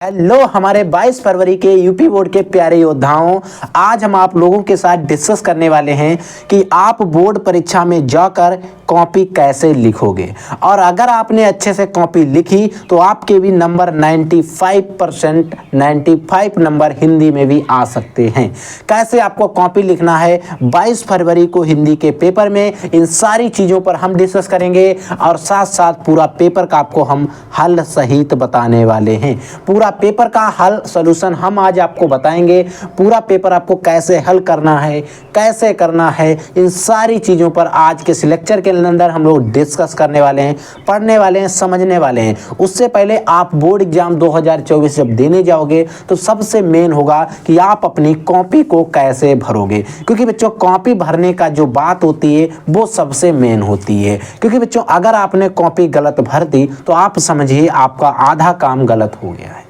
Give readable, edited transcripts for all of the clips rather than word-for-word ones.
Hello हमारे 22 फरवरी के UP board के प्यारे योद्धाओं। आज हम आप लोगों के साथ डिस्कस करने वाले हैं कि आप बोर्ड परीक्षा में जाकर कॉपी कैसे लिखोगे और अगर आपने अच्छे से कॉपी लिखी तो आपके भी नंबर 95 नंबर हिंदी में भी आ सकते हैं। कैसे आपको कॉपी लिखना है 22 फरवरी को हिंदी के पेपर में, इन सारी चीज़ों पर हम डिस्कस करेंगे और साथ साथ पूरा पेपर का आपको हम हल सहित बताने वाले हैं। पूरा पेपर का हल सॉल्यूशन हम आज आपको बताएंगे। पूरा पेपर आपको कैसे हल करना है, कैसे करना है, इन सारी चीज़ों पर आज के इस लेक्चर के अंदर हम लोग डिस्कस करने वाले हैं, पढ़ने वाले हैं, समझने वाले हैं। उससे पहले आप बोर्ड एग्जाम 2024 जब देने जाओगे तो सबसे मेन होगा कि आप अपनी कॉपी को कैसे भरोगे, क्योंकि बच्चों कॉपी भरने का जो बात होती है वो सबसे मेन होती है। क्योंकि बच्चों अगर आपने कॉपी गलत भर दी तो आप समझिए आपका आधा काम गलत हो गया है।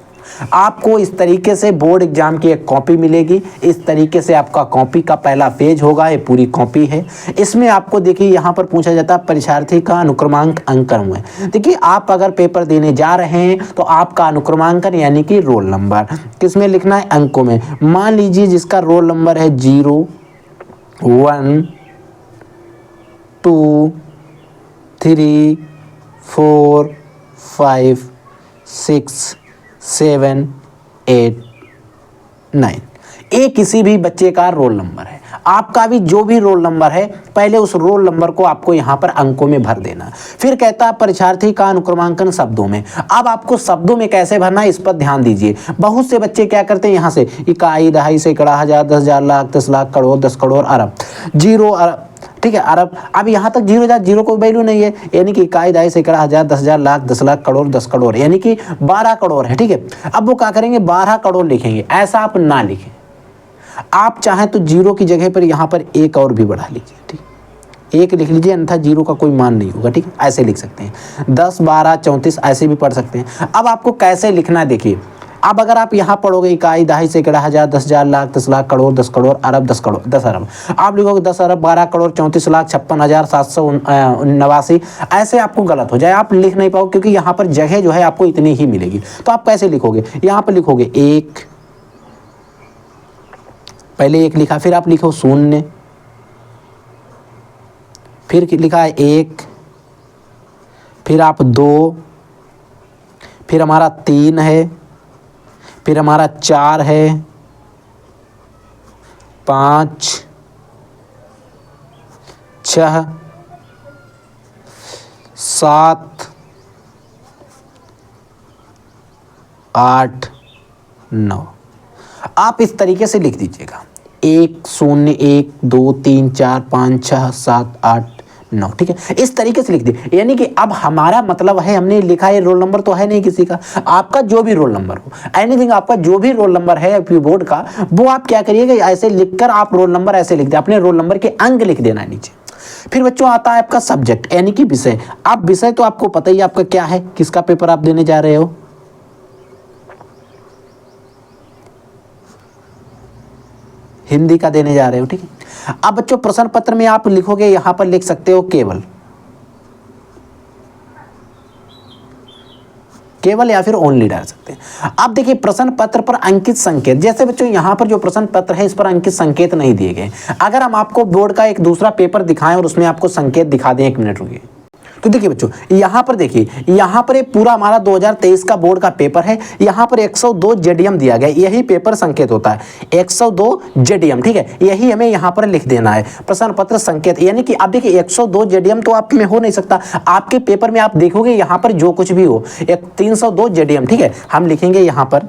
आपको इस तरीके से बोर्ड एग्जाम की एक कॉपी मिलेगी। इस तरीके से आपका कॉपी का पहला पेज होगा, ये पूरी कॉपी है। इसमें आपको देखिए यहाँ पर पूछा जाता है परीक्षार्थी का अनुक्रमांक अंकन है। देखिए आप अगर पेपर देने जा रहे हैं तो आपका अनुक्रमांकन यानी कि रोल नंबर किस में लिखना है, अंकों में। मान लीजिए जिसका रोल नंबर है 0 1 2 3 4 5 6 7 8 9, ये किसी भी बच्चे का रोल नंबर है। आपका भी जो भी रोल नंबर है पहले उस रोल नंबर को आपको यहाँ पर अंकों में भर देना। फिर कहता है परीक्षार्थी का अनुक्रमांकन शब्दों में। अब आपको शब्दों में कैसे भरना है इस पर ध्यान दीजिए। बहुत से बच्चे क्या करते हैं, यहाँ से इकाई, दहाई, सैकड़ा, हजार, 10,000, लाख, 10 लाख, करोड़, 10 करोड़, अरब, 0 अरब, ठीक है, अरब। अब यहाँ तक 0 को वैल्यू नहीं है, यानी कि इकाई, दहाई, सैकड़ा, हजार, 10,000, लाख, 10 लाख, करोड़, 10 करोड़, यानी कि 12 करोड़ है। ठीक है, अब वो क्या करेंगे, 12 करोड़ लिखेंगे। ऐसा आप ना लिखें, आप चाहें तो 0 की जगह पर यहाँ पर एक और भी बढ़ा लीजिए। ठीक, एक लिख लीजिए, अन्यथा 0 का कोई मान नहीं होगा। ठीक है, ऐसे लिख सकते हैं। 10 12 34 ऐसे भी पढ़ सकते हैं। अब आपको कैसे लिखना है देखिए। अब अगर आप यहाँ पढ़ोगे इकाई, दहाई, सैकड़ा, हजार, 10,000, लाख, 10 लाख, करोड़, 10 करोड़, अरब, 10 करोड़, 10 अरब, आप लिखोगे 10 अरब, 12 करोड़, 34 लाख, 56,789, ऐसे आपको गलत हो जाए, आप लिख नहीं पाओगे क्योंकि यहाँ पर जगह जो है आपको इतनी ही मिलेगी। तो आप कैसे लिखोगे, यहाँ पर लिखोगे 1, पहले 1 लिखा, फिर आप लिखो 0, फिर लिखा है 1, फिर आप 2, फिर हमारा 3 है, फिर हमारा 4 है, 5 6 7 8 9। आप इस तरीके से लिख दीजिएगा 1 0 1 2 3 4 5 6 7 8 9। ठीक है, इस तरीके से लिख दिए। यानी कि अब हमारा मतलब है, हमने लिखा है रोल नंबर तो है नहीं किसी का, आपका जो भी रोल नंबर हो, एनीथिंग, आपका जो भी रोल नंबर है यूपी बोर्ड का, वो आप क्या करिएगा, ऐसे लिखकर आप रोल नंबर ऐसे लिख दे, अपने रोल नंबर के अंक लिख देना है नीचे। फिर बच्चों आता है आपका सब्जेक्ट यानी कि विषय। आप विषय तो आपको पता ही आपका क्या है, किसका पेपर आप देने जा रहे हो, हिंदी का देने जा रहे हो। ठीक है, अब बच्चों प्रश्न पत्र में आप लिखोगे, यहां पर लिख सकते हो केवल या फिर ओनली डाल सकते हैं। अब देखिए प्रश्न पत्र पर अंकित संकेत, जैसे बच्चों यहाँ पर जो प्रश्न पत्र है इस पर अंकित संकेत नहीं दिए गए। अगर हम आपको बोर्ड का एक दूसरा पेपर दिखाएं और उसमें आपको संकेत दिखा दें, 1 मिनट रुकिए, तो देखिए बच्चों यहाँ पर देखिए, यहाँ पर एक पूरा हमारा 2023 का बोर्ड का पेपर है। यहाँ पर 102 जेडीएम दिया गया, यही पेपर संकेत होता है, 102 जेडीएम। ठीक है, यही हमें यहाँ पर लिख देना है, प्रश्न पत्र संकेत। यानी कि आप देखिए 102 जेडीएम तो आप में हो नहीं सकता, आपके पेपर में आप देखोगे यहाँ पर जो कुछ भी हो, 302 जेडीएम। ठीक है, हम लिखेंगे यहाँ पर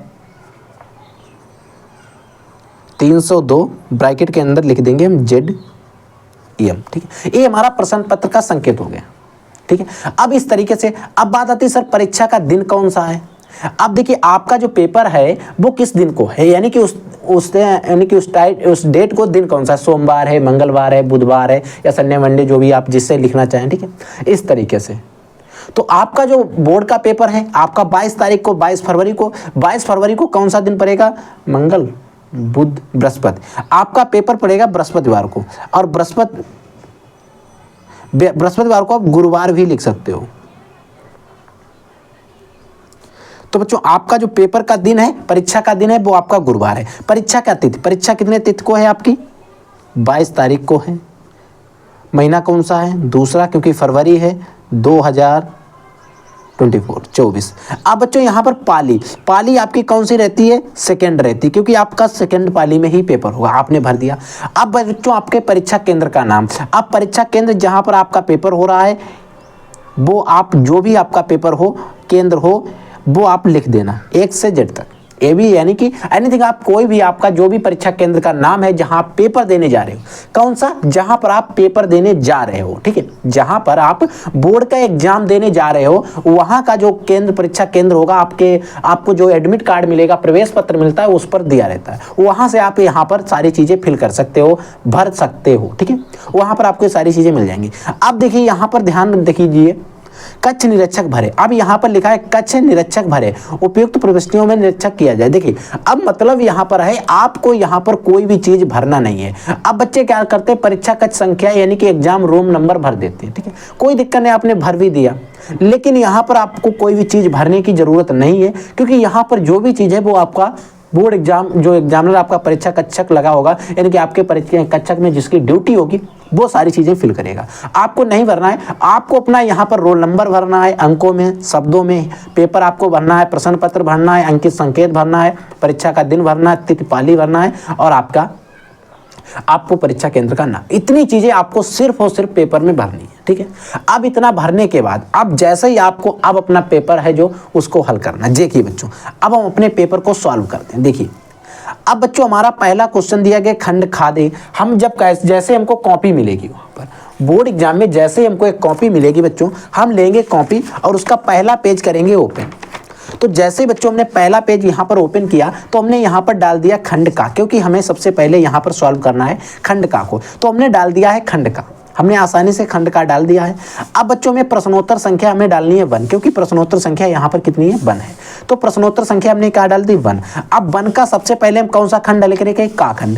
302 ब्रैकेट के अंदर लिख देंगे हम जेडईएम। ठीक है, ये हमारा प्रश्न पत्र का संकेत हो गया। ठीक है, अब इस तरीके से अब बात आती है सर परीक्षा का दिन कौन सा है। अब देखिए आपका जो पेपर है वो किस दिन को है, यानी कि उस डेट को दिन कौन सा है, सोमवार है, मंगलवार है, बुधवार है या संडे मंडे, जो भी आप जिससे लिखना चाहें। ठीक है, इस तरीके से। तो आपका जो बोर्ड का पेपर है आपका 22 तारीख को, 22 फरवरी को कौन सा दिन पड़ेगा, मंगल बुध बृहस्पति, आपका पेपर पड़ेगा बृहस्पतिवार को। और बृहस्पतिवार को आप गुरुवार भी लिख सकते हो। तो बच्चों आपका जो पेपर का दिन है, परीक्षा का दिन है, वो आपका गुरुवार है। परीक्षा का तिथि, परीक्षा कितने तिथि को है आपकी? 22 तारीख को है। महीना कौन सा है? दूसरा, क्योंकि फरवरी है 2024। अब बच्चों यहाँ पर पाली आपकी कौन सी रहती है? सेकंड रहती है, क्योंकि आपका सेकंड पाली में ही पेपर होगा, आपने भर दिया। अब बच्चों आपके परीक्षा केंद्र का नाम, अब परीक्षा केंद्र जहाँ पर आपका पेपर हो रहा है वो आप जो भी आपका पेपर हो, केंद्र हो, वो आप लिख देना 1 से Z तक। ए भी यानी कि एनीथिंग, आप कोई भी आपका जो भी परीक्षा केंद्र का नाम है जहां आप पेपर देने जा रहे हो, कौन सा? जहां पर आप पेपर देने जा रहे हो, ठीक है, जहां पर आप बोर्ड का एग्जाम देने जा रहे हो, वहां का जो केंद्र, परीक्षा केंद्र होगा, आपको जो एडमिट कार्ड मिलेगा, प्रवेश पत्र मिलता है, उस पर दिया रहता है। वहां से आप यहाँ पर सारी चीजें फिल कर सकते हो, भर सकते हो, ठीक है, वहां पर आपको सारी चीजें मिल जाएंगी। अब देखिए यहाँ पर ध्यान दीजिए, कक्ष निरीक्षक भरे। अब यहाँ पर लिखा है कक्ष निरीक्षक भरे, उपयुक्त प्रविष्टियों में निरीक्षक किया जाए। देखिए अब मतलब यहाँ पर है आपको यहाँ पर कोई भी चीज भरना नहीं है। अब बच्चे क्या करते हैं, परीक्षा कक्ष संख्या यानी कि एग्जाम रूम नंबर भर देते हैं, ठीक है, कोई दिक्कत नहीं, आपने भर भी दिया। लेकिन यहाँ पर आपको कोई भी चीज भरने की जरूरत नहीं है, क्योंकि यहाँ पर जो भी चीज है वो आपका बोर्ड एग्जाम, जो एग्जामिनर आपका परीक्षा कक्षक लगा होगा, यानी कि आपके परीक्षा कक्षक में जिसकी ड्यूटी होगी वो सारी चीजें फिल करेगा। आपको नहीं भरना है, आपको अपना यहाँ पर रोल नंबर भरना है, अंकों में, शब्दों में, पेपर आपको भरना है, प्रश्न पत्र भरना है, अंकित संकेत भरना है, परीक्षा का दिन भरना है, तिथि पाली भरना है, और आपको परीक्षा केंद्र का नाम। इतनी चीजें आपको सिर्फ और सिर्फ पेपर में भरनी है, ठीक है। अब इतना भरने के बाद अब जैसे ही आपको अब अपना पेपर है जो उसको हल करना है। देखिए बच्चों अब हम अपने पेपर को सॉल्व करते हैं। देखिए अब बच्चों हमारा पहला क्वेश्चन दिया गया खंड खादे। हम जब जैसे हमको कॉपी मिलेगी वहां पर बोर्ड एग्जाम में, जैसे हमको एक कॉपी मिलेगी बच्चों, हम लेंगे कॉपी और उसका पहला पेज करेंगे ओपन। तो जैसे बच्चों हमने पहला पेज यहाँ पर ओपन किया तो हमने यहाँ पर डाल दिया खंड का, क्योंकि हमें सबसे पहले यहाँ पर सॉल्व करना है खंड का को, तो हमने डाल दिया है खंड का, हमने आसानी से खंड का डाल दिया है। अब बच्चों में प्रश्नोत्तर संख्या हमें डालनी है 1, क्योंकि प्रश्नोत्तर संख्या यहाँ पर कितनी है 1 है, तो प्रश्नोत्तर संख्या हमने क्या डाल दी 1। अब 1 का सबसे पहले हम कौन सा खंड लिख रहे हैं, का खंड,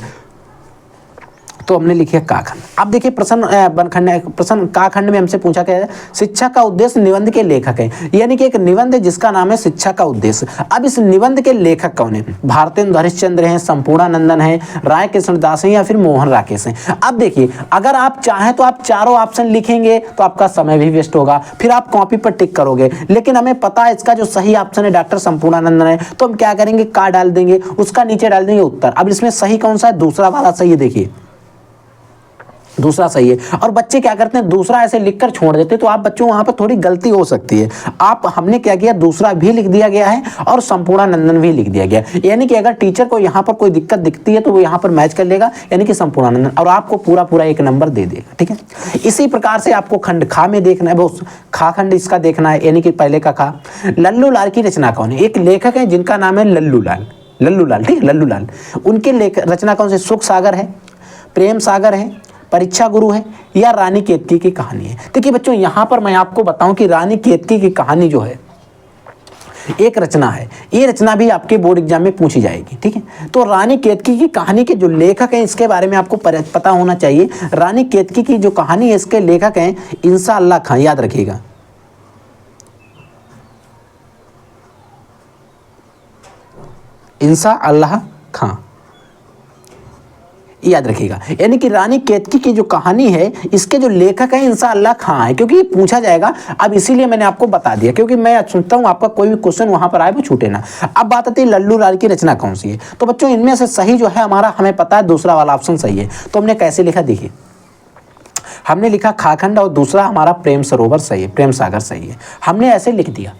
तो हमने लिखा का खंड। अब देखिए प्रश्न का खंड में हमसे पूछा गया है शिक्षा का उद्देश्य निबंध के लेखक है, यानी कि एक निबंध है जिसका नाम है शिक्षा का उद्देश्य। अब इस निबंध के लेखक कौन है, भारतेंदु हरिश्चंद्र हैं, संपूर्णानंदन है, राय कृष्णदास हैं, या फिर मोहन राकेश हैं। अब देखिए अगर आप चाहें तो आप चारों ऑप्शन लिखेंगे तो आपका समय भी वेस्ट होगा, फिर आप कॉपी पर टिक करोगे, लेकिन हमें पता है इसका जो सही ऑप्शन है डॉक्टर संपूर्णानंदन है, तो हम क्या करेंगे का डाल देंगे, उसका नीचे डाल देंगे उत्तर। अब इसमें सही कौन सा है, दूसरा वाला सही है, देखिए दूसरा सही है। और बच्चे क्या करते हैं दूसरा ऐसे लिखकर छोड़ देते, तो आप बच्चों वहां पर थोड़ी गलती हो सकती है। हमने क्या किया, दूसरा भी लिख दिया गया है और संपूर्णानंदन भी लिख दिया गया, यानी कि अगर टीचर को यहाँ पर कोई दिक्कत दिखती है तो वो यहाँ पर मैच कर लेगा, यानी कि संपूर्णानंदन, और आपको पूरा 1 नंबर दे देगा, ठीक है। इसी प्रकार से आपको खंड खा में देखना है, वो खा खंड इसका देखना है, यानी कि पहले का खा। लल्लू लाल की रचना कौन है, एक लेखक है जिनका नाम है लल्लू लाल, ठीक है, लल्लू लाल। उनके रचना कौन से, सुख सागर है, प्रेम सागर है, परीक्षा गुरु है, या रानी केतकी की कहानी है। देखिए बच्चों यहाँ पर मैं आपको बताऊं कि रानी केतकी की कहानी जो है एक रचना है, ये रचना भी आपके बोर्ड एग्जाम में पूछी जाएगी, ठीक है। तो रानी केतकी की कहानी के जो लेखक हैं इसके बारे में आपको पता होना चाहिए। रानी केतकी की जो कहानी है इसके लेखक हैं इंसा अल्लाह खां, याद रखिएगा, इंसा अल्लाह खां, याद रखिएगा। यानी कि रानी केतकी की जो कहानी है इसके जो लेखक है इंसा अल्लाह खां है, क्योंकि ये पूछा जाएगा। अब इसीलिए मैंने आपको बता दिया, क्योंकि मैं सुनता हूं आपका कोई भी क्वेश्चन वहां पर आए वो छूटे ना। अब बात आती है लल्लू लाल की रचना कौन सी है, तो बच्चों इनमें से सही जो है हमारा, हमें पता है दूसरा वाला ऑप्शन सही है। तो हमने कैसे लिखा, देखिए हमने लिखा खाखंड और दूसरा हमारा प्रेम सरोवर सही है, प्रेम सागर सही है, हमने ऐसे लिख दिया।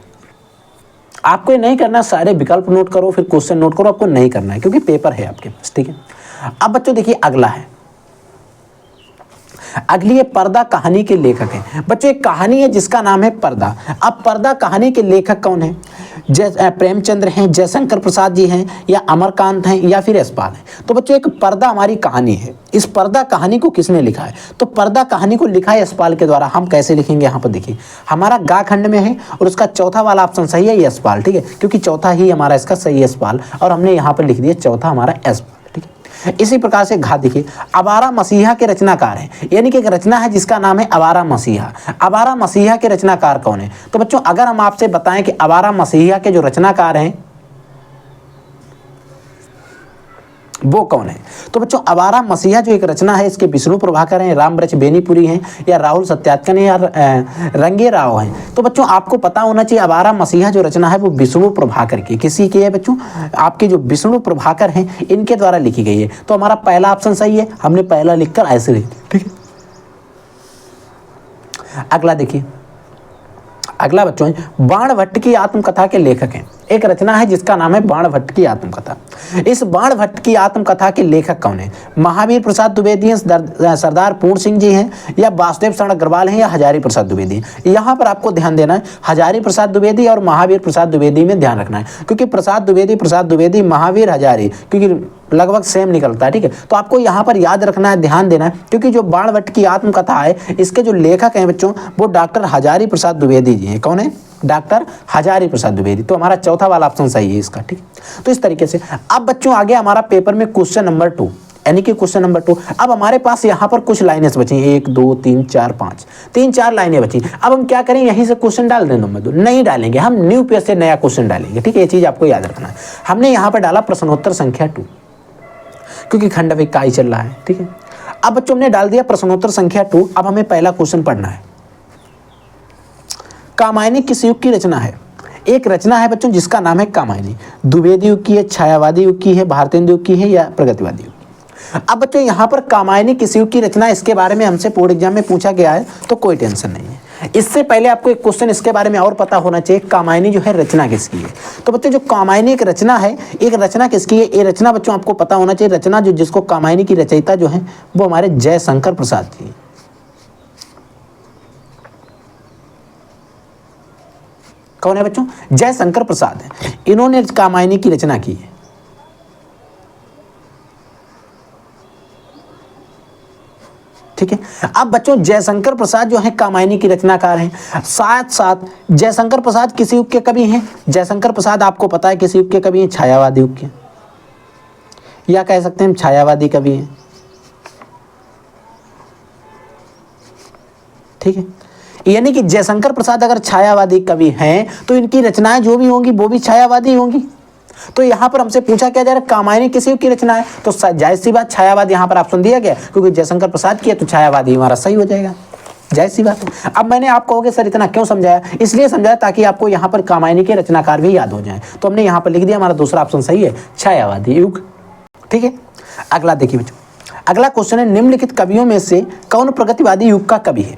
आपको ये नहीं करना, सारे विकल्प नोट करो फिर क्वेश्चन नोट करो, आपको नहीं करना है क्योंकि पेपर है आपके पास, ठीक है। अब बच्चों देखिए अगला है, अगली है पर्दा कहानी के लेखक हैं। बच्चों एक कहानी है जिसका नाम है पर्दा। अब पर्दा कहानी के लेखक कौन है, प्रेमचंद्र हैं, जयशंकर प्रसाद जी हैं, या अमरकांत हैं, या फिर यशपाल हैं। तो बच्चों एक पर्दा हमारी कहानी है, इस पर्दा कहानी को किसने लिखा है, तो पर्दा कहानी को लिखा है यशपाल के द्वारा। हम कैसे लिखेंगे, यहाँ पर देखिए हमारा गा खंड में है और उसका चौथा वाला ऑप्शन सही है यशपाल, ठीक है, क्योंकि चौथा ही हमारा इसका सही है यशपाल, और हमने यहाँ पर लिख दिया चौथा हमारा यशपाल, ठीक है। इसी प्रकार से घा देखिए, आवारा मसीहा के रचनाकार हैं, यानी कि एक रचना है जिसका नाम है आवारा मसीहा। आवारा मसीहा के रचनाकार कौन है? तो बच्चों अगर हम आपसे बताएं कि आवारा मसीहा के जो रचनाकार हैं वो कौन है, तो बच्चों आवारा मसीहा जो एक रचना है इसके विष्णु प्रभाकर हैं, रामवृक्ष बेनीपुरी हैं, या राहुल सत्यार्थन हैं, या रंगे राव हैं। तो बच्चों आपको पता होना चाहिए आवारा मसीहा जो रचना है वो विष्णु प्रभाकर की, किसी की है बच्चों? आपके जो विष्णु प्रभाकर हैं इनके द्वारा लिखी गई है। तो हमारा पहला ऑप्शन सही है, हमने पहला लिखकर ऐसे लिख दिया, ठीक है। अगला देखिए, अगला बच्चों बाणभट्ट की आत्मकथा के लेखक हैं। एक रचना है जिसका नाम है बाणभट्ट की आत्मकथा। इस बाणभट्ट की आत्मकथा के लेखक कौन है? महावीर प्रसाद द्विवेदी हैं, सरदार पूर्ण सिंह जी हैं, या वासुदेव शरण अग्रवाल हैं, या हजारी प्रसाद द्विवेदी। यहाँ पर आपको ध्यान देना है, हजारी प्रसाद द्विवेदी और महावीर प्रसाद द्विवेदी में ध्यान रखना है, क्योंकि प्रसाद द्विवेदी, महावीर, हजारी, क्योंकि लगभग सेम निकलता है, ठीक है। तो आपको यहाँ पर याद रखना है, ध्यान देना है, क्योंकि जो बाणभट्ट की आत्मकथा है इसके जो लेखक हैं बच्चों वो डॉक्टर हजारी प्रसाद द्विवेदी जी हैं। कौन है? डॉक्टर हजारी प्रसाद द्विवेदी। तो हमारा चौथा वाला ऑप्शन सही है इसका, ठीक। तो इस तरीके से अब बच्चों आगे हमारा पेपर में क्वेश्चन नंबर 2, यानी कि क्वेश्चन नंबर 2। अब हमारे पास यहाँ पर कुछ लाइनें बची, 1 2 3 4 5, 3-4 लाइनें बची। अब हम क्या करें, यहीं से क्वेश्चन डाल दें नंबर 2? नहीं डालेंगे, हम न्यू पेज से नया क्वेश्चन डालेंगे, ठीक है। ये चीज आपको याद रखना है। हमने यहाँ पर डाला प्रश्नोत्तर संख्या 2, क्योंकि खंड इकाई चल रहा है, ठीक है। अब बच्चों हमने डाल दिया प्रश्नोत्तर संख्या 2। अब हमें पहला क्वेश्चन पढ़ना है। कामायनी किस युग की रचना है? एक रचना है बच्चों जिसका नाम है कामायनी। द्विवेदी युग की है, छायावादी युग की है, भारतेंदु युग की है, या प्रगतिवादी युग की? अब बच्चों यहाँ पर कामायनी किस युग की रचना, इसके बारे में हमसे बोर्ड एग्जाम में पूछा गया है, तो कोई टेंशन नहीं है। इससे पहले आपको एक क्वेश्चन इसके बारे में और पता होना चाहिए, कामायनी जो है रचना किसकी है। तो बच्चों जो कामायनी एक रचना है, एक रचना किसकी है? ये रचना बच्चों आपको पता होना चाहिए, रचना जो जिसको कामायनी की रचयिता जो है वो हमारे जयशंकर प्रसाद जी। कौन है बच्चों? जयशंकर प्रसाद है, इन्होंने कामायनी की रचना की है, ठीक है। अब बच्चों जयशंकर प्रसाद जो है कामायनी की रचनाकार हैं। साथ साथ जयशंकर प्रसाद किस युग के कवि हैं? जयशंकर प्रसाद आपको पता है किस युग के कवि हैं? छायावादी युग के, या कह सकते हैं छायावादी कवि हैं, ठीक है। यानी कि जयशंकर प्रसाद अगर छायावादी कवि हैं तो इनकी रचनाएं जो भी होंगी वो भी छायावादी होंगी। तो यहाँ पर हमसे पूछा क्या जा रहा है, कामायनी किस युग की रचना है? तो जाहिर सी बात छायावादी यहाँ पर ऑप्शन दिया गया, क्योंकि जयशंकर प्रसाद की है तो छायावादी हमारा सही हो जाएगा, जाहिर सी बात है। अब मैंने आप कहोगे सर इतना क्यों समझाया? इसलिए समझाया ताकि आपको यहाँ पर कामायनी के रचनाकार भी याद हो जाए। तो हमने यहाँ पर लिख दिया, हमारा दूसरा ऑप्शन सही है, छायावादी युग, ठीक है। अगला देखिए बच्चों, अगला क्वेश्चन है निम्नलिखित कवियों में से कौन प्रगतिवादी युग का कवि है?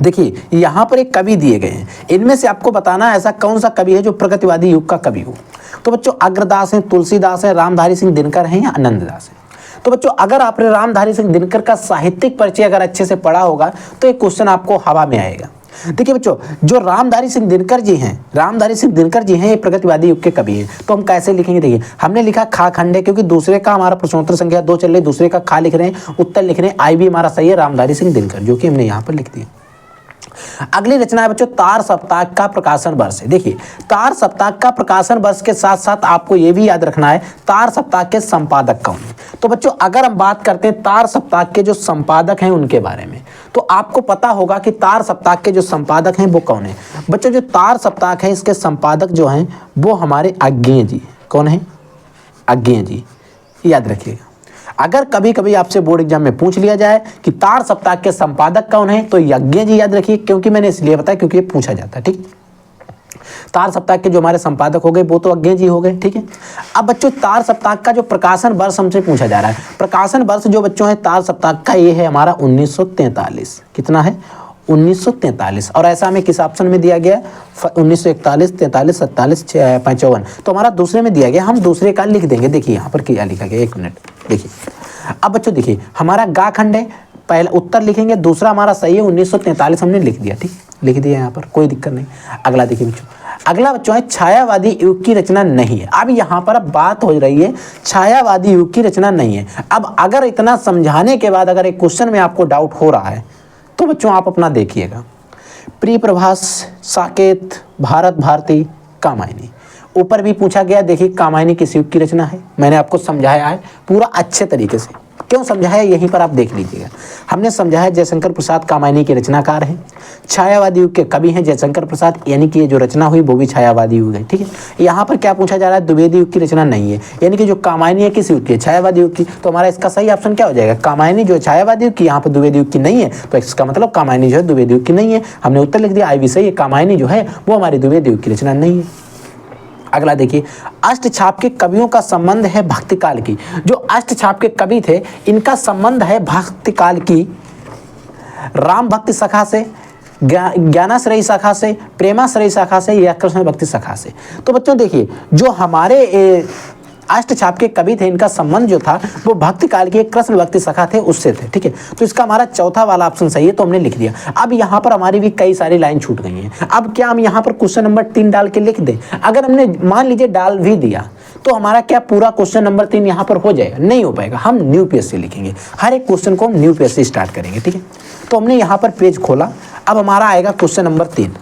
देखिए यहाँ पर एक कवि दिए गए हैं, इनमें से आपको बताना ऐसा कौन सा कवि है जो प्रगतिवादी युग का कवि हो। तो बच्चों अग्रदास हैं, तुलसीदास है, रामधारी सिंह दिनकर हैं, या आनंददास है। तो बच्चों अगर आपने रामधारी सिंह दिनकर का साहित्यिक परिचय अगर अच्छे से पढ़ा होगा तो ये क्वेश्चन आपको हवा में आएगा। देखिए बच्चों जो रामधारी सिंह दिनकर जी हैं, ये प्रगतिवादी युग के कवि हैं। तो हम कैसे लिखेंगे? देखिए हमने लिखा खा खंडे, क्योंकि दूसरे का हमारा प्रश्नोत्तर संख्या 2 चल रही, दूसरे का खा लिख रहे हैं, उत्तर लिख रहे हैं, आई भी हमारा सही है रामधारी सिंह दिनकर, जो कि हमने यहाँ पर लिख दिया। अगली रचना है बच्चों तार सप्ताह का प्रकाशन वर्ष है। देखिए तार सप्ताह का प्रकाशन वर्ष के साथ साथ आपको यह भी याद रखना है तार सप्ताह के संपादक कौन है। तो बच्चों अगर हम बात करते हैं तार सप्ताह के जो संपादक हैं उनके बारे में, तो आपको पता होगा कि तार सप्ताह के जो संपादक हैं वो कौन है। बच्चों जो तार सप्ताह है इसके संपादक जो हैं वो हमारे अज्ञेय जी। कौन है? अज्ञेय जी, याद रखिएगा। अगर कभी कभी आपसे बोर्ड एग्जाम में पूछ लिया जाए कि तार सप्ताह के संपादक कौन है, तो अज्ञेय जी याद रखिए, क्योंकि मैंने इसलिए बताया क्योंकि ये पूछा जाता है, ठीक। तार सप्ताह के जो हमारे संपादक हो गए वो तो अज्ञेय जी हो गए, ठीक है। अब बच्चों तार सप्ताह का जो प्रकाशन वर्ष हमसे पूछा जा रहा है, प्रकाशन वर्ष जो बच्चों है तार सप्ताह का ये है हमारा 1943। कितना है? 1943। और ऐसा हमें किस ऑप्शन में दिया गया? 1941, 43, 47, 55। तो हमारा दूसरे में दिया गया, हम दूसरे का लिख देंगे। देखिए यहाँ पर क्या लिखा गया, 1 मिनट देखिए। अब बच्चों देखिए हमारा गा खंड है, पहला उत्तर लिखेंगे, दूसरा हमारा सही है 1943 हमने लिख दिया, ठीक, लिख दिया यहाँ पर, कोई दिक्कत नहीं। अगला देखिए बच्चों, अगला बच्चों है छायावादी युग की रचना नहीं है। अब यहाँ पर अब बात हो रही है छायावादी युग की रचना नहीं है। अब अगर इतना समझाने के बाद अगर एक क्वेश्चन में आपको डाउट हो रहा है तो बच्चों आप अपना देखिएगा। प्रिय प्रभास, साकेत, भारत भारती, कामायनी, ऊपर भी पूछा गया, देखिए कामायनी किस युग की रचना है, मैंने आपको समझाया है पूरा अच्छे तरीके से। क्यों समझाया यहीं पर आप देख लीजिएगा। हमने समझाया जयशंकर प्रसाद कामायनी के रचनाकार हैं, छायावादी युग के कवि हैं जयशंकर प्रसाद, यानी कि ये जो रचना हुई वो भी छायावादी युग है, ठीक है। यहाँ पर क्या पूछा जा रहा है, द्विवेदी युग की रचना नहीं है, यानी कि जो कामायनी है किस युग की है, छायावादी युग की। तो हमारा इसका सही ऑप्शन क्या हो जाएगा, कामायनी जो है छायावादी युग की, यहाँ पर द्विवेदी युग की नहीं है, तो इसका मतलब कामायनी जो है द्विवेदी युग की नहीं है। हमने उत्तर लिख दिया, आई भी सही है, कामायनी जो है वो हमारी द्विवेदी युग की रचना नहीं है। अगला देखिए, अष्टछाप के कवियों का संबंध है भक्ति काल की। जो अष्टछाप के कवि थे इनका संबंध है भक्ति काल की राम भक्ति सखा से, ज्ञानाश्रयी शाखा से, प्रेमाश्रयी शाखा से या कृष्ण भक्ति शाखा से। तो बच्चों देखिए, जो हमारे अष्टछाप के कवि थे इनका संबंध जो था वो भक्ति काल के कृष्ण भक्ति सखा थे उससे थे, ठीक है। तो इसका हमारा चौथा वाला ऑप्शन सही है, तो हमने लिख दिया। अब यहाँ पर हमारी भी कई सारी लाइन छूट गई हैं। अब क्या हम यहाँ पर क्वेश्चन नंबर 3 डाल के लिख दें? अगर हमने मान लीजिए डाल भी दिया तो हमारा क्या पूरा क्वेश्चन नंबर 3 यहाँ पर हो जाएगा? नहीं हो पाएगा। हम न्यू पेज से लिखेंगे, हर एक क्वेश्चन को हम न्यू पेज से स्टार्ट करेंगे, ठीक है। तो हमने यहाँ पर पेज खोला, अब हमारा आएगा क्वेश्चन नंबर 3।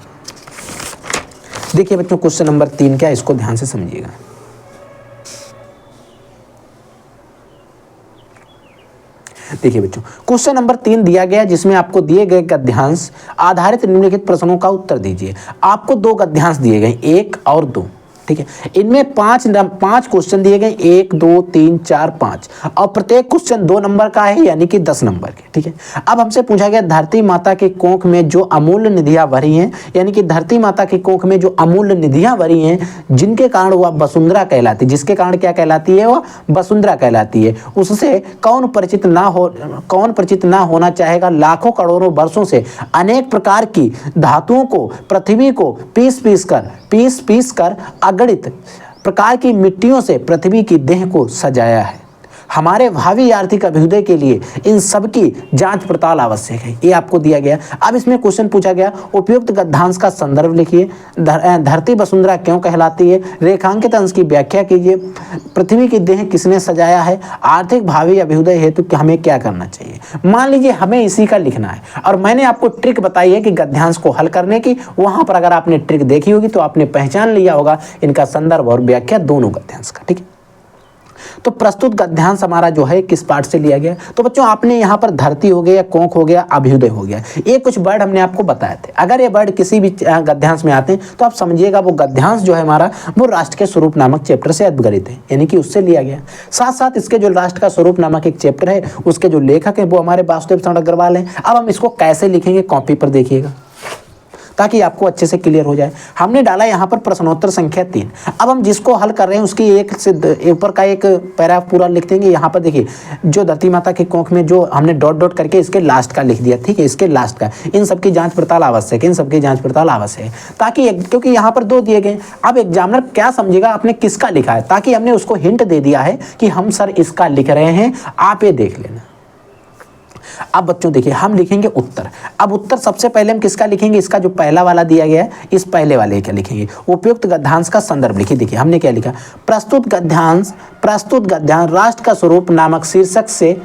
देखिए बच्चों, क्वेश्चन नंबर 3 क्या, इसको ध्यान से समझिएगा। देखिए बच्चों, क्वेश्चन नंबर 3 दिया गया जिसमें आपको दिए गए गद्यांश आधारित निम्नलिखित प्रश्नों का उत्तर दीजिए। आपको 2 गद्यांश दिए गए, 1 और 2, ठीक है। इनमें 5 क्वेश्चन दिए गए, 1 2 3 4 5, और प्रत्येक क्वेश्चन 2 नंबर का है, यानी कि 10 नंबर के, ठीक है। अब हमसे पूछा गया धरती माता के कोख में जो अमूल्य निधियां भरी हैं, यानी कि धरती माता के कोख में जो अमूल्य निधियां भरी हैं जिनके कारण वह वसुंधरा कहलाती है, जिसके कारण क्या कहलाती है, वह वसुंधरा कहलाती है, उससे कौन परिचित ना होना चाहेगा। लाखों करोड़ों वर्षों से अनेक प्रकार की धातुओं को पृथ्वी को पीस कर अगणित प्रकार की मिट्टियों से पृथ्वी की देह को सजाया है। हमारे भावी आर्थिक अभ्युदय के लिए इन सब की जांच पड़ताल आवश्यक है, ये आपको दिया गया। अब इसमें क्वेश्चन पूछा गया, उपयुक्त गद्यांश का संदर्भ लिखिए, धरती वसुंधरा क्यों कहलाती है, रेखांकित अंश की व्याख्या कीजिए, पृथ्वी की देह किसने सजाया है, आर्थिक भावी अभ्युदय हेतु तो हमें क्या करना चाहिए। मान लीजिए हमें इसी का लिखना है, और मैंने आपको ट्रिक बताई है कि गद्यांश को हल करने की। वहां पर अगर आपने ट्रिक देखी होगी तो आपने पहचान लिया होगा इनका संदर्भ और व्याख्या दोनों गद्यांश का, ठीक है। तो प्रस्तुत गद्यांश हमारा जो है किस पार्ट से लिया गया? तो बच्चों आपने यहाँ पर धरती हो गया, कोख हो गया, अभ्युदय हो गया, ये कुछ वर्ड हमने आपको बताए थे। अगर ये वर्ड किसी भी गद्यांश में आते हैं तो आप समझिएगा वो गद्यांश जो है हमारा वो राष्ट्र के स्वरूप नामक चैप्टर से अद्भुत है, यानी कि उससे लिया गया। साथ साथ इसके जो राष्ट्र का स्वरूप नामक एक चैप्टर है उसके जो लेखक है वो हमारे वासुदेव शरण अग्रवाल हैं। अब हम इसको कैसे लिखेंगे, कॉपी पर देखिएगा ताकि आपको अच्छे से क्लियर हो जाए। हमने डाला यहाँ पर प्रश्नोत्तर संख्या 3। अब हम जिसको हल कर रहे हैं उसकी एक से ऊपर का एक पैराग्राफ पूरा लिख देंगे। यहाँ पर देखिए, जो धरती माता के कोख में जो हमने डॉट डॉट करके इसके लास्ट का लिख दिया, ठीक है, इसके लास्ट का, इन सबकी जांच पड़ताल आवश्यक है, इन सबकी जांच पड़ताल आवश्यक है, ताकि क्योंकि यहाँ पर 2 दिए गए। अब एग्जामिनर क्या समझेगा आपने किसका लिखा है, ताकि हमने उसको हिंट दे दिया है कि हम सर इसका लिख रहे हैं, आप ये देख लेना। अब बच्चों देखिए, हम लिखेंगे उत्तर। अब उत्तर सबसे पहले हम किसका लिखेंगे, इसका जो पहला वाला दिया गया है इस पहले वाले का लिखेंगे। उपयुक्त गद्यांश का संदर्भ लिखिए। देखिए हमने क्या लिखा, प्रस्तुत गद्यांश राष्ट्र का स्वरूप नामक शीर्षक से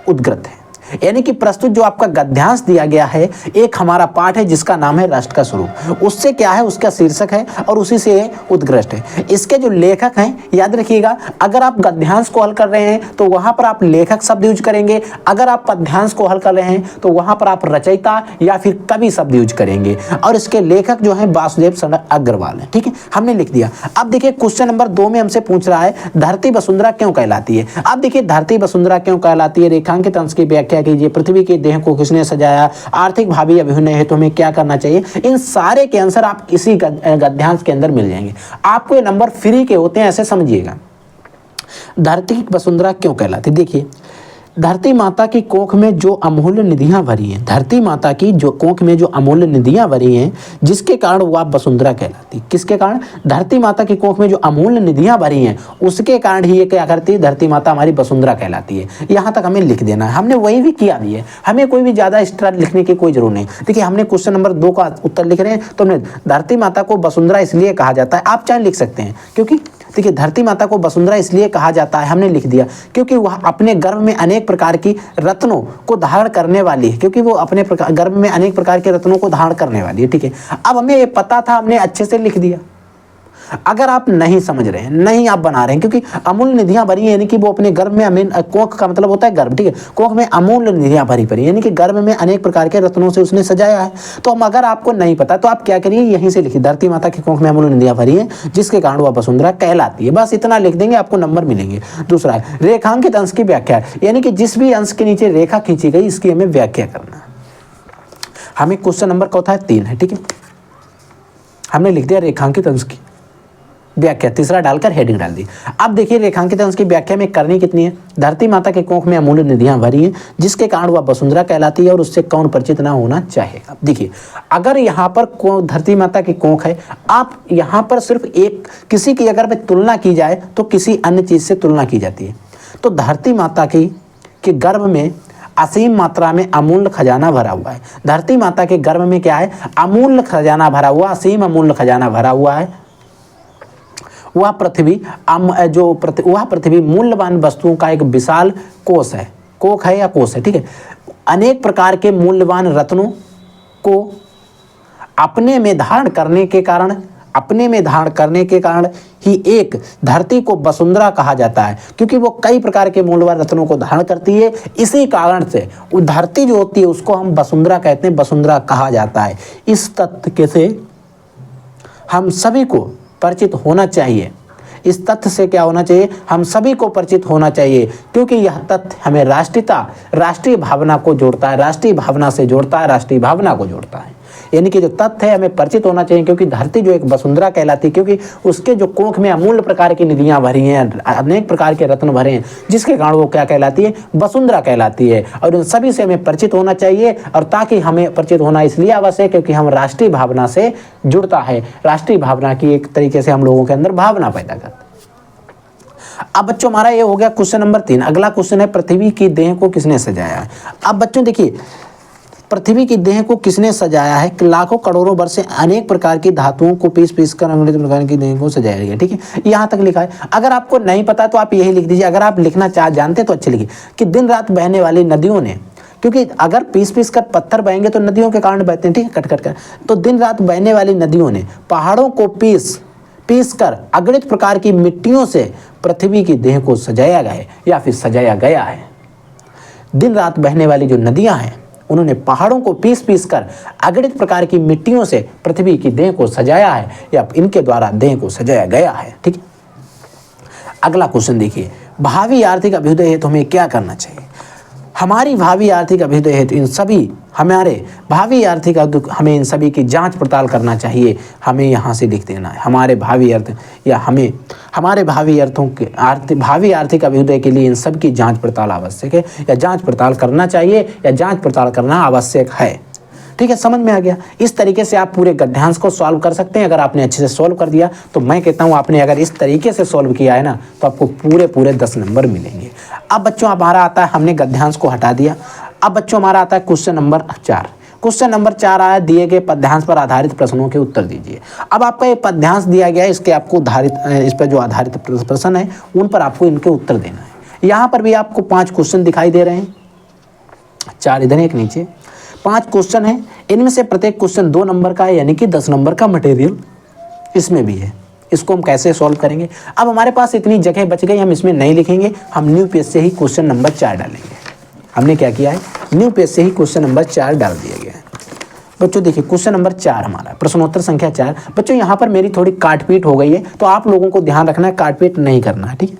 उद्गृत है, यानी कि प्रस्तुत जो आपका गद्यांश दिया गया है एक हमारा पाठ है जिसका नाम है राष्ट्र का स्वरूप, उससे क्या है, उसका शीर्षक है और उसी से उद्गृष्ट है। इसके जो लेखक हैं याद रखिएगा, अगर आप गद्यांश को हल कर रहे हैं तो वहां पर आप लेखक शब्द यूज करेंगे, अगर आप पद्यांश को हल कर रहे हैं तो वहां पर आप रचयिता या फिर कवि शब्द यूज करेंगे, और इसके लेखक जो है वासुदेव शरण अग्रवाल है, ठीक है, हमने लिख दिया। अब देखिए क्वेश्चन नंबर 2 में हमसे पूछ रहा है धरती वसुंधरा क्यों कहलाती है। अब देखिए धरती वसुंधरा क्यों कहलाती है, रेखांकित अंश की व्याख्या कीजिए, पृथ्वी के देह को किसने सजाया, आर्थिक भावी अभ्युदय है तो हमें क्या करना चाहिए। इन सारे के आंसर आप इसी गद्यांश के अंदर मिल जाएंगे। आपको ये नंबर फ्री के होते हैं, ऐसे समझिएगा। धरती वसुंधरा क्यों कहलाती, देखिए धरती माता की कोख में जो अमूल्य निधियां भरी हैं, धरती माता की जो कोख में जो अमूल्य निधियां भरी हैं जिसके कारण वह वसुंधरा कहलाती। किसके कारण, धरती माता की कोख में जो अमूल्य निधियां भरी हैं उसके कारण ही ये क्या करती है, धरती माता हमारी वसुंधरा कहलाती है। यहाँ तक हमें लिख देना है, हमने वही भी किया भी है, हमें कोई भी ज़्यादा एक्स्ट्रा लिखने की कोई जरूरत नहीं। देखिए हमने क्वेश्चन नंबर 2 का उत्तर लिख रहे हैं तो हमने धरती माता को वसुंधरा इसलिए कहा जाता है, आप चाहे लिख सकते हैं, क्योंकि देखिए धरती माता को वसुंधरा इसलिए कहा जाता है, हमने लिख दिया क्योंकि वह अपने गर्भ में अनेक प्रकार की रत्नों को धारण करने वाली है, क्योंकि वो अपने गर्भ में अनेक प्रकार के रत्नों को धारण करने वाली है, ठीक है। अब हमें ये पता था, हमने अच्छे से लिख दिया। अगर आप नहीं समझ रहे हैं, नहीं आप बना रहे हैं, क्योंकि अमूल्य निधियां भरी हैं, यानी कि वो अपने गर्भ में अमीन, कोख का मतलब होता है गर्भ, ठीक है, कोख में अमूल्य निधियां भरी पड़ी, यानी कि गर्भ में अनेक प्रकार के रत्नों से उसने सजाया है। तो हम अगर आपको नहीं पता तो आप क्या करिए, यहीं से लिखिए धरती माता की कोख में अमूल्य निधियां भरी हैं जिसके कारण वह वसुंधरा कहलाती है। बस इतना लिख देंगे, आपको नंबर मिलेंगे। दूसरा है रेखांकित अंश की व्याख्या, यानी कि जिस भी अंश के नीचे रेखा खींची गई इसकी हमें व्याख्या करना है। हमें क्वेश्चन नंबर कौन है 3 है, ठीक है, हमने लिख दिया रेखांकित अंश की व्याख्या, तीसरा डालकर हेडिंग डाल दी। अब देखिए रेखांकित अंश की व्याख्या में करनी कितनी है, धरती माता के कोख में अमूल्य निधियां भरी हैं जिसके कारण वह वसुंधरा कहलाती है और उससे कौन परिचित ना होना चाहेगा। देखिए अगर यहाँ पर धरती माता की कोख है, आप यहाँ पर सिर्फ एक किसी की अगर तुलना की जाए तो किसी अन्य चीज से तुलना की जाती है। तो धरती माता के गर्भ में असीम मात्रा में अमूल्य खजाना भरा हुआ है। धरती माता के गर्भ में क्या है, अमूल्य खजाना भरा हुआ, असीम अमूल्य खजाना भरा हुआ है। वह पृथ्वी मूल्यवान वस्तुओं का एक विशाल कोष है, कोख है या कोष है, ठीक है। अनेक प्रकार के मूल्यवान रत्नों को अपने में धारण करने के कारण ही एक धरती को वसुंधरा कहा जाता है, क्योंकि वो कई प्रकार के मूल्यवान रत्नों को धारण करती है। इसी कारण से वो धरती जो होती है उसको हम वसुंधरा कहते हैं, वसुंधरा कहा जाता है। इस तथ्य से हम सभी को परिचित होना चाहिए। इस तथ्य से क्या होना चाहिए, हम सभी को परिचित होना चाहिए, क्योंकि यह तथ्य हमें राष्ट्रीय भावना को जोड़ता है, राष्ट्रीय भावना से जोड़ता है, राष्ट्रीय भावना को जोड़ता है। यानी कि जो तथ्य है हमें परिचित होना चाहिए, क्योंकि धरती जो एक वसुंधरा कहलाती है, क्योंकि उसके जो कोख में अमूल्य प्रकार की निधियां भरी हैं, अनेक प्रकार के रत्न भरे हैं, जिसके कारण वो क्या कहलाती है, वसुंधरा कहलाती है। और इन सभी से हमें परिचित होना चाहिए, और ताकि हमें परिचित होना इसलिए आवश्यक है क्योंकि हम राष्ट्रीय भावना से जुड़ता है, राष्ट्रीय भावना की एक तरीके से हम लोगों के अंदर भावना पैदा करते हैं। अब बच्चों हमारा ये हो गया क्वेश्चन नंबर 3। अगला क्वेश्चन है पृथ्वी की देह को किसने सजाया है। अब बच्चों देखिए पृथ्वी की देह को किसने सजाया है, लाखों करोड़ों वर्ष से अनेक प्रकार की धातुओं को पीस कर अनेक प्रकार की देह को सजाया गया, ठीक है, यहाँ तक लिखा है। अगर आपको नहीं पता तो आप यही लिख दीजिए, अगर आप लिखना जानते तो अच्छे लिखिए कि दिन रात बहने वाली नदियों ने, क्योंकि अगर पीस कर पत्थर बहेंगे तो नदियों के कारण बहते हैं, ठीक है, कट कर, तो दिन रात बहने वाली नदियों ने पहाड़ों को पीस कर अगणित प्रकार की मिट्टियों से पृथ्वी की देह को सजाया गया है या फिर सजाया गया है। दिन रात बहने वाली जो नदियां हैं उन्होंने पहाड़ों को पीस कर अगणित प्रकार की मिट्टियों से पृथ्वी की देह को सजाया है या इनके द्वारा देह को सजाया गया है, ठीक है। अगला क्वेश्चन देखिए, भावी आर्थिक अभ्युदय हेतु हमें क्या करना चाहिए। हमारी भावी आर्थिक अभ्युदय हेतु इन सभी की जांच पड़ताल करना चाहिए। हमें यहाँ से लिख देना है हमारे भावी आर्थिक अभ्युदय के लिए इन सब की जांच पड़ताल आवश्यक है, या जांच पड़ताल करना चाहिए, या जांच पड़ताल करना आवश्यक है, ठीक है। समझ में आ गया। इस तरीके से आप पूरे गद्यांश को सॉल्व कर सकते हैं। अगर आपने अच्छे से सॉल्व कर दिया तो मैं कहता हूँ आपने अगर इस तरीके से सॉल्व किया है ना तो आपको पूरे 10 नंबर मिलेंगे। अब बच्चों हमारा आता है, हमने गद्यांश को हटा दिया। अब बच्चों हमारा आता है क्वेश्चन नंबर 4। क्वेश्चन नंबर 4 आया, दिए गए पद्यांश पर आधारित प्रश्नों के उत्तर दीजिए। अब आपका ये पद्यांश दिया गया है, इसके आपको इस पर जो आधारित प्रश्न है उन पर आपको इनके उत्तर देना है। यहाँ पर भी आपको 5 क्वेश्चन दिखाई दे रहे हैं, 4 इधर एक नीचे, 5 क्वेश्चन है। इनमें से प्रत्येक क्वेश्चन 2 नंबर का है, यानी कि 10 नंबर का मटेरियल इसमें भी है। इसको हम कैसे सॉल्व करेंगे। अब हमारे पास इतनी जगह बच गई, हम इसमें नहीं लिखेंगे, हम न्यू पेज से ही क्वेश्चन नंबर 4 डालेंगे। हमने क्या किया है, न्यू पेज से ही क्वेश्चन नंबर 4 डाल दिया गया है। बच्चों देखिए क्वेश्चन नंबर 4 हमारा प्रश्नोत्तर संख्या 4। बच्चों यहाँ पर मेरी थोड़ी काटपीट हो गई है, तो आप लोगों को ध्यान रखना है, काटपीट नहीं करना है, ठीक है।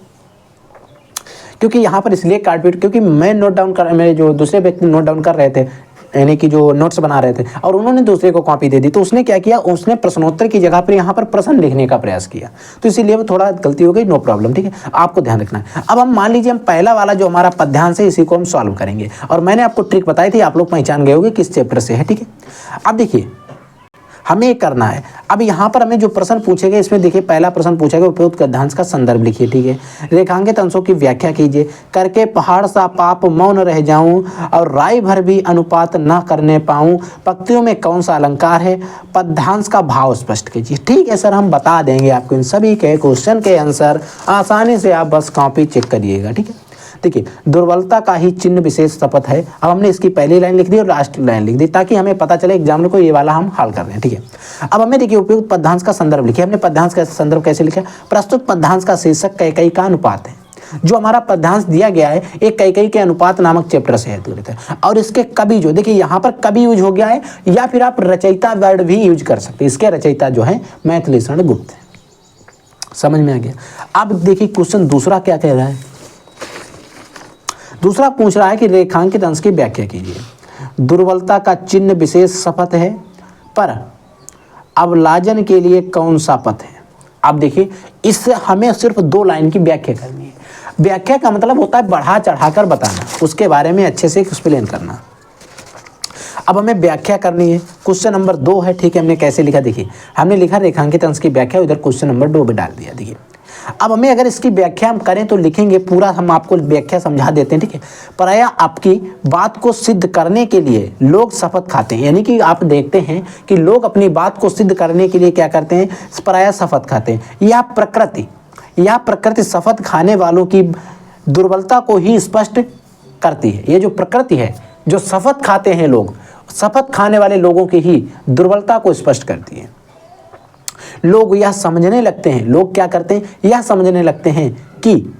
क्योंकि यहाँ पर इसलिए काटपीट, क्योंकि मैं नोट डाउन कर, मेरे जो दूसरे व्यक्ति नोट डाउन कर रहे थे, यानी कि जो नोट्स बना रहे थे, और उन्होंने दूसरे को कॉपी दे दी, तो उसने क्या किया, उसने प्रश्नोत्तर की जगह पर यहाँ पर प्रश्न लिखने का प्रयास किया, तो इसीलिए वो थोड़ा गलती हो गई, नो प्रॉब्लम, ठीक है। आपको ध्यान रखना है। अब हम मान लीजिए हम पहला वाला जो हमारा पद्यांश है इसी को हम सॉल्व करेंगे, और मैंने आपको ट्रिक बताई थी, आप लोग पहचान गए होंगे किस चैप्टर से है, ठीक है। अब देखिए हमें करना है, अब यहाँ पर हमें जो प्रश्न पूछे गए इसमें देखिए पहला प्रश्न पूछा गया, उपयुक्त गद्यांश का संदर्भ लिखिए, ठीक है। रेखांकित अंशों की व्याख्या कीजिए, करके पहाड़ सा पाप मौन रह जाऊं और राय भर भी अनुपात न करने पाऊं, पंक्तियों में कौन सा अलंकार है, पद्यांश का भाव स्पष्ट कीजिए। ठीक है सर, हम बता देंगे आपको इन सभी के क्वेश्चन के आंसर, आसानी से आप बस कॉपी चेक करिएगा, ठीक है। देखिए, दुर्बलता का ही चिन्ह विशेष शपथ है। अब हमने इसकी पहली लाइन लिख दी और लास्ट लाइन लिख दी ताकि हमें पता चले एग्जाम को ये वाला हम हल कर रहे हैं। ठीक है, अब हमें देखिए उपयुक्त पद्यांश का संदर्भ लिखिए। हमने पद्यांश का संदर्भ कैसे लिखा? प्रस्तुत पद्यांश का शीर्षक कैकई का अनुपात है। जो हमारा पद्यांश दिया गया है एक कैकई के अनुपात नामक चैप्टर से है और इसके कवि जो देखिए यहाँ पर कवि यूज हो गया है या फिर आप रचयिता वर्ड भी यूज कर सकते हैं। इसके रचयिता जो है मैथिलीशरण गुप्त है। समझ में आ गया? अब देखिए क्वेश्चन दूसरा क्या कह रहा है। दूसरा पूछ रहा है कि रेखांकित अंश की व्याख्या कीजिए। दुर्बलता का चिन्ह विशेष शपथ है पर अवलाजन के लिए कौन सा पथ है? अब देखिए इससे हमें सिर्फ 2 लाइन की व्याख्या करनी है। व्याख्या का मतलब होता है बढ़ा चढ़ाकर बताना, उसके बारे में अच्छे से एक्सप्लेन करना। अब हमें व्याख्या करनी है। क्वेश्चन नंबर 2 है। ठीक है, हमने कैसे लिखा देखिए, हमने लिखा रेखांकित अंश की व्याख्या, उधर क्वेश्चन नंबर 2 भी डाल दिया। देखिए अब हमें अगर इसकी व्याख्या हम करें तो लिखेंगे पूरा, हम आपको व्याख्या समझा देते हैं। ठीक है, प्राय आपकी बात को सिद्ध करने के लिए लोग शपथ खाते हैं। यानी कि आप देखते हैं कि लोग अपनी बात को सिद्ध करने के लिए क्या करते हैं? प्राय शपथ खाते हैं। यह प्रकृति शपथ खाने वालों की दुर्बलता को ही स्पष्ट करती है। ये जो प्रकृति है, जो शपथ खाते हैं लोग, शपथ खाने वाले लोगों की ही दुर्बलता को स्पष्ट करती है। लोग यह समझने लगते हैं, लोग क्या करते हैं? यह समझने लगते हैं कि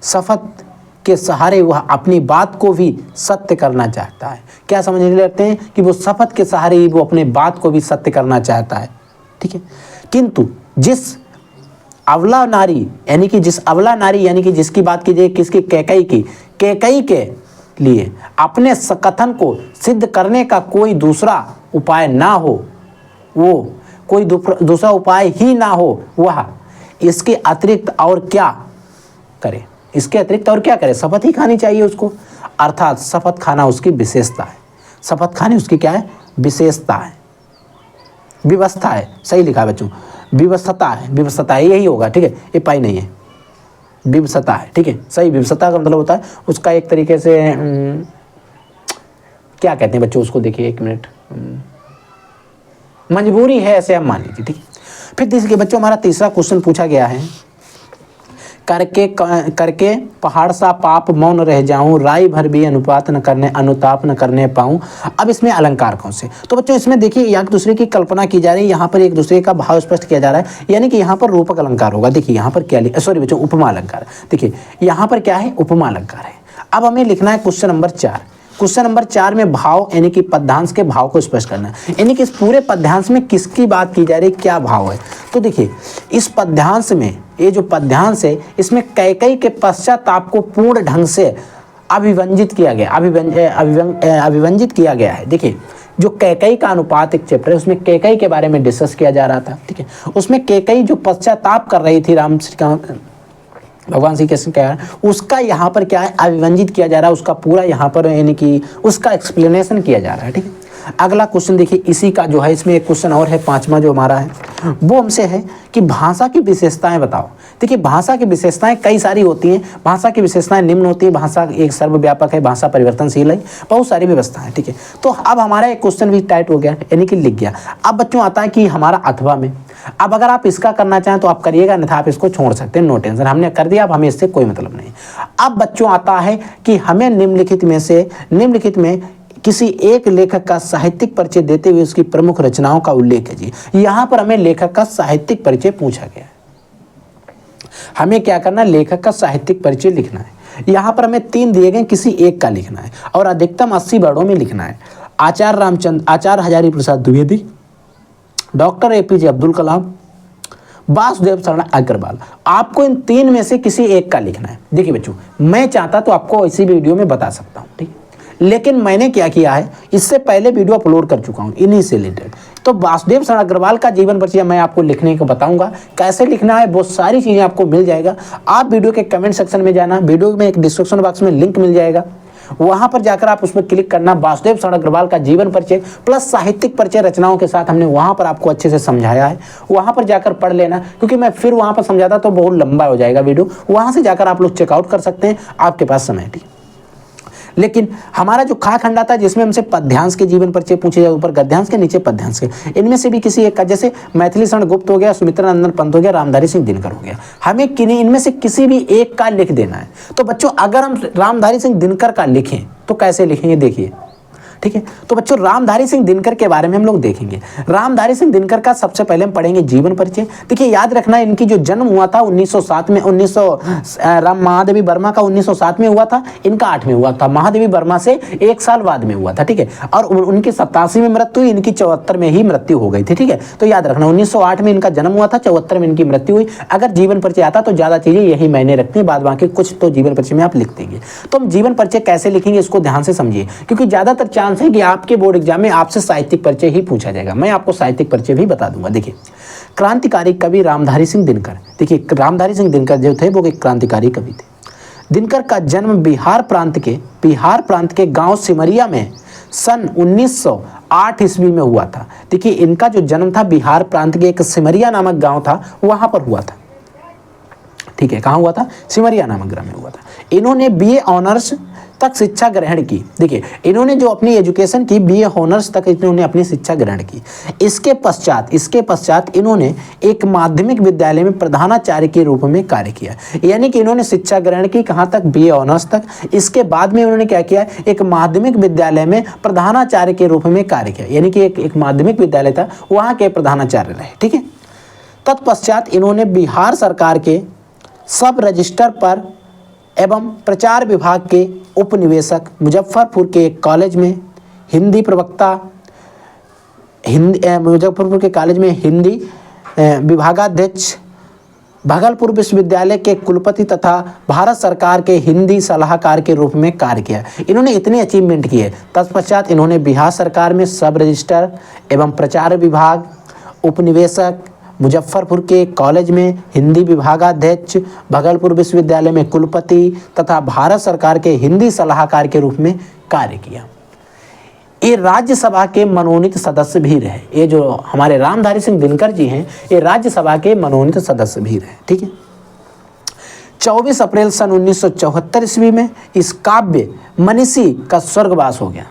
शपथ के सहारे वह अपनी बात को भी सत्य करना चाहता है। क्या समझने लगते हैं? कि वो शपथ के सहारे ही वो अपने बात को भी सत्य करना चाहता है। ठीक है, किंतु जिस अबला नारी यानी कि जिसकी बात कीजिए किसकी? कैकई के लिए अपने कथन को सिद्ध करने का कोई दूसरा उपाय ना हो, वो कोई दूसरा उपाय ही ना हो, वह इसके अतिरिक्त और क्या करे? शपथ ही खानी चाहिए उसको। अर्थात शपथ खाना उसकी विशेषता है। शपथ खाने उसकी क्या है? विशेषता है, व्यवस्था है। सही लिखा बच्चों, विवस्थता है, यही होगा। ठीक है, ये पाई नहीं है, विवस्था है। ठीक है, सही। विवस्था का मतलब होता है उसका एक तरीके से क्या कहते हैं बच्चों उसको? देखिए 1 मिनट, मजबूरी है, ऐसे हम मान लीजिए। ठीक है, फिर देखिए बच्चों हमारा तीसरा क्वेश्चन पूछा गया है, करके पहाड़ सा पाप मौन रह जाऊं, राय भर भी अनुताप न करने पाऊं। अब इसमें अलंकार कौन से? तो बच्चों इसमें देखिए एक दूसरे की कल्पना की जा रही है, यहाँ पर एक दूसरे का भाव स्पष्ट किया जा रहा है। यानी कि यहाँ पर रूपक अलंकार होगा। देखिए यहाँ पर क्या सॉरी बच्चों, उपमा अलंकार। देखिए यहाँ पर क्या है? उपमा अलंकार है। अब हमें लिखना है क्वेश्चन नंबर 4। क्वेश्चन नंबर 4 में भाव यानी कि पद्यांश के भाव को स्पष्ट करना है। यानी कि इस पूरे पद्यांश में किसकी बात की जा रही है, क्या भाव है? तो देखिए इस पद्यांश में, ये जो पद्यांश है इसमें कैकई के पश्चाताप को पूर्ण ढंग से अभिव्यंजित किया गया है। देखिए जो कैकई का अनुपात एक चैप्टर है उसमें कैकई के बारे में डिस्कस किया जा रहा था। ठीक है, उसमें कैकई जो पश्चाताप कर रही थी भगवान श्री कृष्ण का, उसका यहाँ पर क्या है? अभिव्यंजित किया जा रहा है। उसका पूरा यहाँ पर यानी कि उसका एक्सप्लेनेशन किया जा रहा है। ठीक है, अगला क्वेश्चन देखिए इसी का जो है, इसमें एक क्वेश्चन और है 5वां जो हमारा है, वो हमसे है कि भाषा की विशेषताएं बताओ। देखिए भाषा की विशेषताएं कई सारी होती हैं। भाषा की विशेषताएं निम्न होती है। भाषा एक सर्वव्यापक है, भाषा परिवर्तनशील है, बहुत सारी व्यवस्था है। ठीक है, तो अब हमारा एक क्वेश्चन भी टाइट हो गया यानी कि लिख गया। अब बच्चों आता है कि हमारा अथवा में, अब अगर आप इसका करना चाहें तो आप करिएगा, अन्यथा आप इसको छोड़ सकते हैं, नो टेंशन। हमने कर दिया, अब हमें इससे कोई मतलब नहीं। अब बच्चों आता है कि हमें निम्नलिखित में किसी एक लेखक का साहित्यिक परिचय देते हुए उसकी प्रमुख रचनाओं का उल्लेख कीजिए। यहाँ पर हमें लेखक का साहित्यिक परिचय पूछा गया है। हमें क्या करना है? लेखक का साहित्यिक परिचय लिखना है। यहाँ पर हमें 3 दिए गए, किसी एक का लिखना है और अधिकतम 80 वर्डों में लिखना है। आचार्य हजारी प्रसाद द्विवेदी, डॉक्टर APJ अब्दुल कलाम, वासुदेव शरण अग्रवाल। आपको इन 3 में से किसी एक का लिखना है। देखिए बच्चों मैं चाहता तो आपको इसी वीडियो में बता सकता हूँ, ठीक, लेकिन मैंने क्या किया है, इससे पहले वीडियो अपलोड कर चुका हूँ इन्हीं से रिलेटेड। तो वासुदेव शरण अग्रवाल का जीवन परिचय मैं आपको लिखने को बताऊंगा, कैसे लिखना है वो सारी चीज़ें आपको मिल जाएगा। आप वीडियो के कमेंट सेक्शन में जाना, वीडियो में एक डिस्क्रिप्शन बॉक्स में लिंक मिल जाएगा, वहां पर जाकर आप उसमें क्लिक करना। वासुदेव शरण अग्रवाल का जीवन परिचय प्लस साहित्यिक परिचय रचनाओं के साथ हमने वहां पर आपको अच्छे से समझाया है, वहां पर जाकर पढ़ लेना, क्योंकि मैं फिर वहां पर समझाता तो बहुत लंबा हो जाएगा वीडियो। वहां से जाकर आप लोग चेकआउट कर सकते हैं, आपके पास समय। ठीक, लेकिन हमारा जो खा खंडा था जिसमें हमसे पद्यांश के जीवन परिचय पूछे जाए, ऊपर गद्यांश के नीचे पद्यांश के, इनमें से भी किसी एक का, जैसे मैथिली शरण गुप्त हो गया, सुमित्रा नंदन पंत हो गया, रामधारी सिंह दिनकर हो गया, हमें किन्हीं इनमें से किसी भी एक का लिख देना है। तो बच्चों अगर हम रामधारी सिंह दिनकर का लिखें तो कैसे लिखेंगे, देखिए ठीक है। तो बच्चों रामधारी सिंह दिनकर के बारे में हम लोग देखेंगे। रामधारी सिंह दिनकर का सबसे पहले हम पढ़ेंगे जीवन परिचय। देखिए याद रखना इनकी जो जन्म हुआ था 1907 में, महादेवी वर्मा का 1907 में हुआ था, इनका 8 में हुआ था, महादेवी वर्मा से 1 साल बाद में हुआ था, ठीक है। और उनकी 87 में मृत्यु हुई, इनकी 74 में ही मृत्यु हो गई थी, ठीक है। तो याद रखना 1908 में इनका जन्म हुआ था, 74 में इनकी मृत्यु हुई। अगर जीवन परिचय आता तो ज्यादा चीजें यही मैंने रखती है, बाद बाकी कुछ तो जीवन परिचय में आप लिख देंगे। तो हम जीवन परिचय कैसे लिखेंगे इसको ध्यान से समझिए, क्योंकि ज्यादातर चांस है कि आपके बोर्ड एग्जाम में आपसे साहित्यिक परिचय ही पूछा जाएगा। मैं आपको साहित्यिक परिचय भी बता दूंगा। देखिए क्रांतिकारी कवि रामधारी सिंह दिनकर। देखिए रामधारी सिंह दिनकर जो थे वो एक क्रांतिकारी कवि थे। दिनकर का जन्म बिहार प्रांत के गांव सिमरिया में सन 1908 ईस्वी में हुआ था। देखिए इनका जो जन्म था बिहार प्रांत के एक सिमरिया नामक गांव था, वहां पर हुआ था, ठीक है। कहाँ हुआ था? सिमरिया नामक ग्राम में हुआ था। इन्होंने बीए ऑनर्स तक शिक्षा ग्रहण की। देखिए इन्होंने जो अपनी एजुकेशन की, बीए ऑनर्स तक इन्होंने अपनी शिक्षा ग्रहण की। इसके पश्चात इन्होंने एक माध्यमिक विद्यालय में प्रधानाचार्य के रूप में कार्य किया। यानी कि इन्होंने शिक्षा ग्रहण की कहाँ तक? बीए ऑनर्स तक। इसके बाद में उन्होंने क्या किया? एक माध्यमिक विद्यालय में प्रधानाचार्य के रूप में कार्य किया। यानी कि एक माध्यमिक विद्यालय था, वहाँ के प्रधानाचार्य रहे, ठीक है। तत्पश्चात इन्होंने बिहार सरकार के सब रजिस्टर पर एवं प्रचार विभाग के उपनिवेशक, मुजफ्फरपुर के एक कॉलेज में हिंदी प्रवक्ता, मुजफ्फरपुर के कॉलेज में हिंदी विभागाध्यक्ष, भागलपुर विश्वविद्यालय के कुलपति तथा भारत सरकार के हिंदी सलाहकार के रूप में कार्य किया। इन्होंने इतने अचीवमेंट किए। तत्पश्चात इन्होंने बिहार सरकार में सब रजिस्टर एवं प्रचार विभाग, उपनिवेशक, मुजफ्फरपुर के कॉलेज में हिंदी विभागाध्यक्ष, भागलपुर विश्वविद्यालय में कुलपति तथा भारत सरकार के हिंदी सलाहकार के रूप में कार्य किया। ये राज्यसभा के मनोनीत सदस्य भी रहे। ये जो हमारे रामधारी सिंह दिनकर जी हैं, ये राज्यसभा के मनोनीत सदस्य भी रहे, ठीक है। 24 अप्रैल सन 1974 ईस्वी में इस काव्य मनीषी का स्वर्गवास हो गया।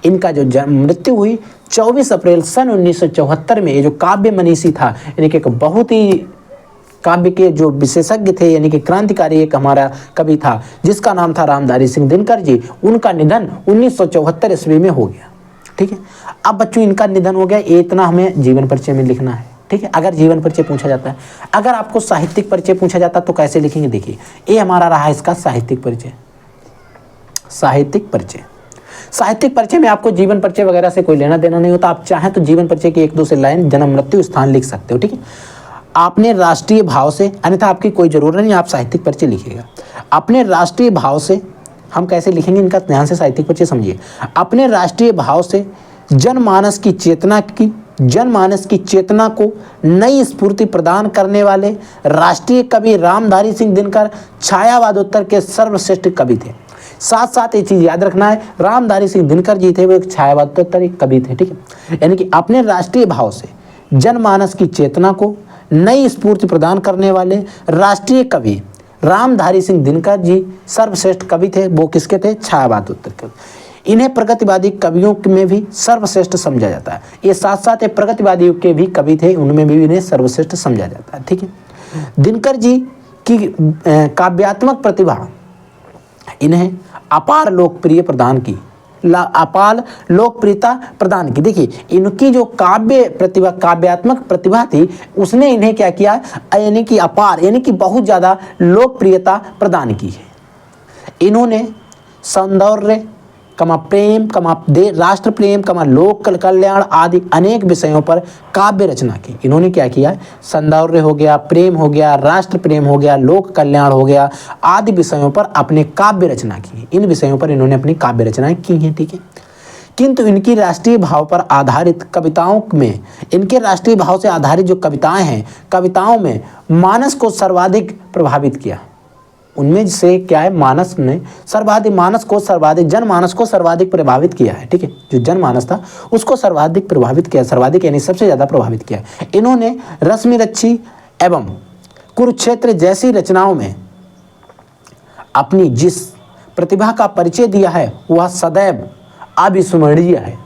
इनका जो मृत्यु हुई 24 अप्रैल सन 1974 में। ये जो काव्य मनीषी था, यानी कि एक बहुत ही काव्य के जो विशेषज्ञ थे, यानी कि क्रांतिकारी एक हमारा कवि था जिसका नाम था रामधारी सिंह दिनकर जी, उनका निधन 1974 ईस्वी में हो गया, ठीक है। अब बच्चों इनका निधन हो गया, ये इतना हमें जीवन परिचय में लिखना है, ठीक है। अगर जीवन परिचय पूछा जाता है, अगर आपको साहित्यिक परिचय पूछा जाता तो कैसे लिखेंगे? देखिए ये हमारा रहा इसका साहित्यिक परिचय। साहित्यिक परिचय में आपको जीवन परिचय वगैरह से कोई लेना देना नहीं होता। आप चाहें तो जीवन परिचय की 1-2 से लाइन, जन्म मृत्यु स्थान लिख सकते हो, ठीक है। आपने राष्ट्रीय भाव से, अन्यथा आपकी कोई जरूरत नहीं, आप साहित्यिक परिचय लिखिएगा। अपने राष्ट्रीय भाव से हम कैसे लिखेंगे, इनका ध्यान से साहित्यिक परिचय समझिए। अपने राष्ट्रीय भाव से जनमानस की चेतना को नई स्फूर्ति प्रदान करने वाले राष्ट्रीय कवि रामधारी सिंह दिनकर छायावादोत्तर के सर्वश्रेष्ठ कवि थे। साथ साथ ये चीज याद रखना है, रामधारी सिंह दिनकर जी थे वो एक छायावादोत्तर कवि थे, ठीक है। यानी कि अपने राष्ट्रीय भाव से जनमानस की चेतना को नई स्फूर्ति प्रदान करने वाले राष्ट्रीय कवि रामधारी सिंह दिनकर जी सर्वश्रेष्ठ कवि थे। वो किसके थे? छायावादोत्तर कवि। इन्हें प्रगतिवादी कवियों में भी सर्वश्रेष्ठ समझा जाता है। ये साथ साथ प्रगतिवादियों के भी कवि थे, उनमें भी इन्हें सर्वश्रेष्ठ समझा जाता है, ठीक है। दिनकर जी की काव्यात्मक प्रतिभा इन्हें अपार लोकप्रियता प्रदान की। देखिए इनकी जो काव्यात्मक प्रतिभा थी, उसने इन्हें क्या किया, यानी कि अपार, यानी कि बहुत ज़्यादा लोकप्रियता प्रदान की है। इन्होंने सौंदर्य प्रेम राष्ट्र प्रेम लोक कल्याण आदि अनेक विषयों पर काव्य रचना की। इन्होंने क्या किया? सौंदर्य हो गया, प्रेम हो गया, राष्ट्र प्रेम हो गया, लोक कल्याण हो गया, आदि विषयों पर अपने काव्य रचना की। इन विषयों पर इन्होंने अपनी काव्य रचनाएं की हैं, ठीक है। किंतु इनकी राष्ट्रीय भाव पर आधारित कविताओं में, इनके राष्ट्रीय भाव से आधारित जो कविताएं हैं, कविताओं में मानस को सर्वाधिक प्रभावित किया। उनमें से क्या है, जनमानस को सर्वाधिक प्रभावित किया है, ठीक है। जो जनमानस था उसको सर्वाधिक प्रभावित किया, सर्वाधिक यानी सबसे ज्यादा प्रभावित किया है। इन्होंने रश्मिरच्छी एवं कुरुक्षेत्र जैसी रचनाओं में अपनी जिस प्रतिभा का परिचय दिया है वह सदैव अविस्मरणीय है।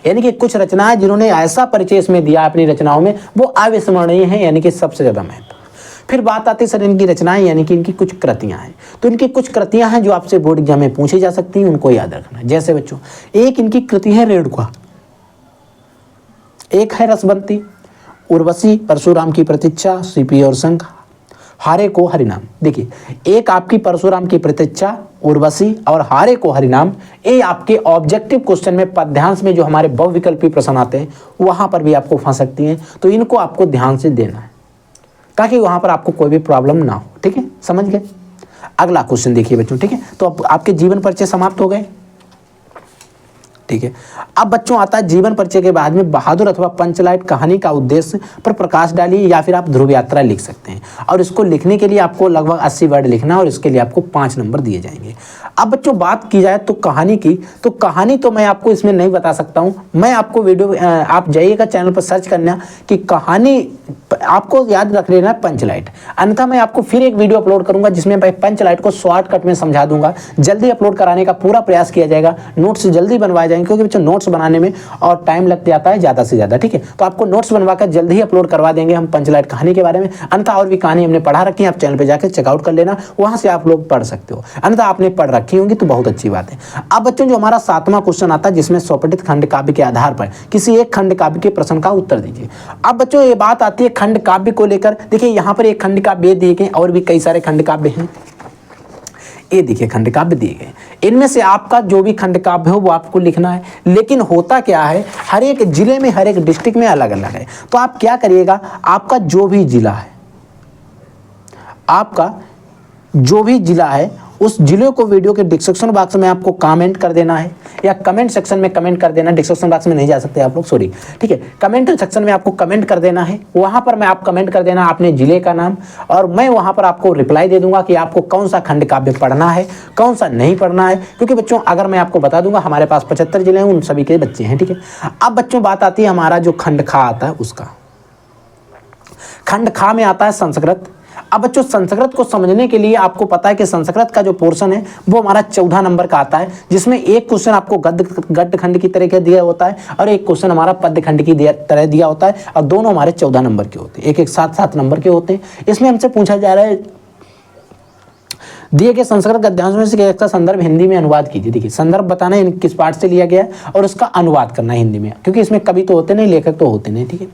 यानी कि कुछ रचनाएं जिन्होंने ऐसा परिचय इसमें दिया अपनी रचनाओं में वो अविस्मरणीय हैं, यानी कि सबसे ज़्यादा महत्व। फिर बात आती है सर इनकी रचनाएं, यानी कि इनकी कुछ कृतियां हैं। तो इनकी कुछ कृतियां हैं जो आपसे बोर्ड एग्जाम में पूछी जा सकती हैं, उनको याद रखना। जैसे बच्चों, एक इनकी कृति है रेणुका, एक है रसबंती, उर्वशी, परशुराम की प्रतीक्षा, सीपी और शंख, हारे को हरिनाम। देखिए, एक आपकी परशुराम की प्रतीक्षा, उर्वशी और हारे को हरिनाम, ये आपके ऑब्जेक्टिव क्वेश्चन में पद्यांश में जो हमारे बहुविकल्पी प्रश्न आते हैं वहां पर भी आपको फंस सकती हैं। तो इनको आपको ध्यान से देना है ताकि वहां पर आपको कोई भी प्रॉब्लम ना हो। ठीक है, समझ गए। अगला क्वेश्चन देखिए बच्चों। ठीक है, तो अब आपके जीवन परिचय समाप्त हो गए। ठीक है, अब बच्चों आता है जीवन परिचय के बाद में बहादुर अथवा पंचलाइट कहानी का उद्देश्य पर प्रकाश डालिए, या फिर आप ध्रुव यात्रा लिख सकते हैं। और इसको लिखने के लिए आपको लगभग 80 वर्ड लिखना है और इसके लिए आपको 5 नंबर दिए जाएंगे। अब बच्चों बात की जाए तो कहानी की, तो कहानी तो मैं आपको इसमें नहीं बता सकता हूं। मैं आपको वीडियो आप जाइएगा चैनल पर सर्च करना कि कहानी आपको याद रख लेना पंचलाइट। अन्यथा मैं आपको फिर एक वीडियो अपलोड करूंगा जिसमें मैं पंचलाइट को शॉर्टकट में समझा दूंगा। जल्दी अपलोड कराने का पूरा प्रयास किया जाएगा, नोट्स जल्दी बनवाए जाएंगे, क्योंकि बच्चों नोट्स बनाने में और टाइम लग जाता है ज़्यादा से ज़्यादा। ठीक है, तो आपको नोट्स बनवा कर जल्दी ही अपलोड करवा देंगे हम पंचलाइट कहानी के बारे में। अन्यथा और भी कहानी हमने पढ़ा रखी है, आप चैनल पर जाकर चेकआउट कर लेना, वहाँ से आप लोग पढ़ सकते हो। अन्यथा आपने पढ़ रखी होंगी तो बहुत अच्छी बात है। अब बच्चों जो हमारा 7वां क्वेश्चन आता है जिसमें स्वपठित खंड काव्य के आधार पर किसी एक खंड काव्य के प्रश्न का उत्तर दीजिए। अब बच्चों ये बात आती है खंड काव्य को लेकर। देखिए यहाँ पर एक खंड काव्य दिए गए और भी कई सारे खंड काव्य हैं। ये देखिए खंड काव्य दिए गए, इनमें से आपका जो भी खंड काव्य हो वो आपको लिखना है। लेकिन होता क्या है, हर एक जिले में हर एक डिस्ट्रिक्ट में अलग अलग है। तो आप क्या करिएगा, आपका जो भी जिला है, आपका जो भी जिला है उस जिले को वीडियो के डिस्क्रिप्शन बॉक्स में आपको कमेंट कर देना है, या कमेंट सेक्शन में कमेंट कर देना। डिस्क्रिप्शन बॉक्स में नहीं जा सकते आप लोग, सॉरी। ठीक है, कमेंट सेक्शन में आपको कमेंट कर देना है। वहां पर मैं आप कमेंट कर देना अपने जिले का नाम, और मैं वहां पर आपको रिप्लाई दे दूंगा कि आपको कौन सा खंड काव्य पढ़ना है, कौन सा नहीं पढ़ना है। क्योंकि बच्चों अगर मैं आपको बता दूंगा हमारे पास 75 जिले हैं, उन सभी के बच्चे हैं। ठीक है, अब बच्चों बात आती है हमारा जो खंड खा आता है उसका। खंड खा में आता है संस्कृत। अब बच्चों संस्कृत को समझने के लिए आपको पता है कि संस्कृत का जो पोर्शन है वो हमारा 14 नंबर का आता है, जिसमें एक क्वेश्चन आपको गद्य खंड की तरह दिया होता है और एक क्वेश्चन हमारा पद्य खंड की तरह दिया होता है, और दोनों हमारे 14 नंबर के होते हैं, एक एक 7-7 नंबर के होते हैं। इसमें हमसे पूछा जा रहा है दिए गए संस्कृत गद्यांश में से एक का संदर्भ हिंदी में अनुवाद कीजिए। देखिए संदर्भ बताना है किस पाठ से लिया गया है और उसका अनुवाद करना है हिंदी में, क्योंकि इसमें कवि तो होते नहीं, लेखक तो होते नहीं। ठीक है,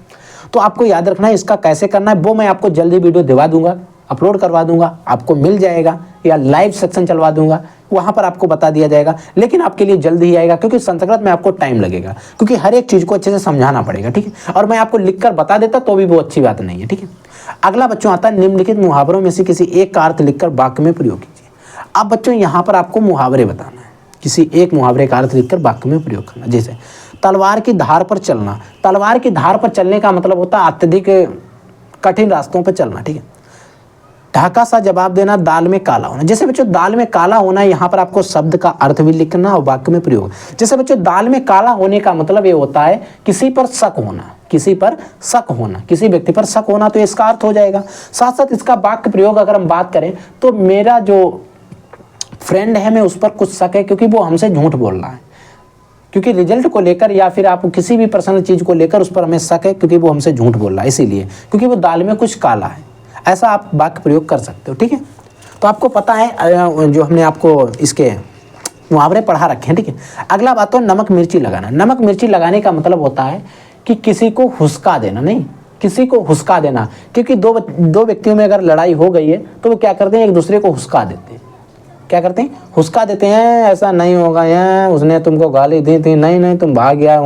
तो आपको याद रखना है इसका कैसे करना है, वो मैं आपको जल्दी वीडियो दिवा दूंगा, अपलोड करवा दूंगा, आपको मिल जाएगा, या लाइव सेक्शन चलवा दूंगा, वहां पर आपको बता दिया जाएगा। लेकिन आपके लिए जल्दी ही आएगा, क्योंकि संस्कृत में आपको टाइम लगेगा, क्योंकि हर एक चीज को अच्छे से समझाना पड़ेगा। ठीक है, और मैं आपको लिखकर बता देता तो भी वो अच्छी बात नहीं है। ठीक है, अगला बच्चों आता है निम्नलिखित मुहावरों में से किसी एक का अर्थ लिखकर वाक्य में प्रयोग कीजिए। अब बच्चों यहाँ पर आपको मुहावरे बताना है, किसी एक मुहावरे का अर्थ लिखकर वाक्य में प्रयोग करना। जैसे तलवार की धार पर चलना। तलवार की धार पर चलने का मतलब होता है अत्यधिक कठिन रास्तों पर चलना। ठीक है, ढाका सा जवाब देना, दाल में काला होना। जैसे बच्चों दाल में काला होना, यहाँ पर आपको शब्द का अर्थ भी लिखना और वाक्य में प्रयोग। जैसे बच्चों दाल में काला होने का मतलब ये होता है किसी पर शक होना, किसी पर शक होना, किसी व्यक्ति पर शक होना, तो इसका अर्थ हो जाएगा। साथ साथ इसका वाक्य प्रयोग अगर हम बात करें तो मेरा जो फ्रेंड है मैं उस पर कुछ शक है क्योंकि वो हमसे झूठ बोल रहा है, क्योंकि रिजल्ट को लेकर या फिर आप किसी भी पर्सनल चीज को लेकर उस पर हमें शक है क्योंकि वो हमसे झूठ बोल रहा है, इसीलिए क्योंकि वो दाल में कुछ काला है। ऐसा आप वाक्य प्रयोग कर सकते हो। ठीक है, तो आपको पता है जो हमने आपको इसके मुहावरे पढ़ा रखे हैं। ठीक है, अगला बात तो नमक मिर्ची लगाना। नमक मिर्ची लगाने का मतलब होता है कि किसी को हुस्का देना, नहीं किसी को हुस्का देना, क्योंकि दो व्यक्तियों में अगर लड़ाई हो गई है तो वो क्या करते हैं, एक दूसरे को हुस्का देते हैं। क्या करते हैं, हुस्का देते हैं, ऐसा नहीं होगा, ये उसने तुमको गाली दी थी, नहीं नहीं तुम भाग गया,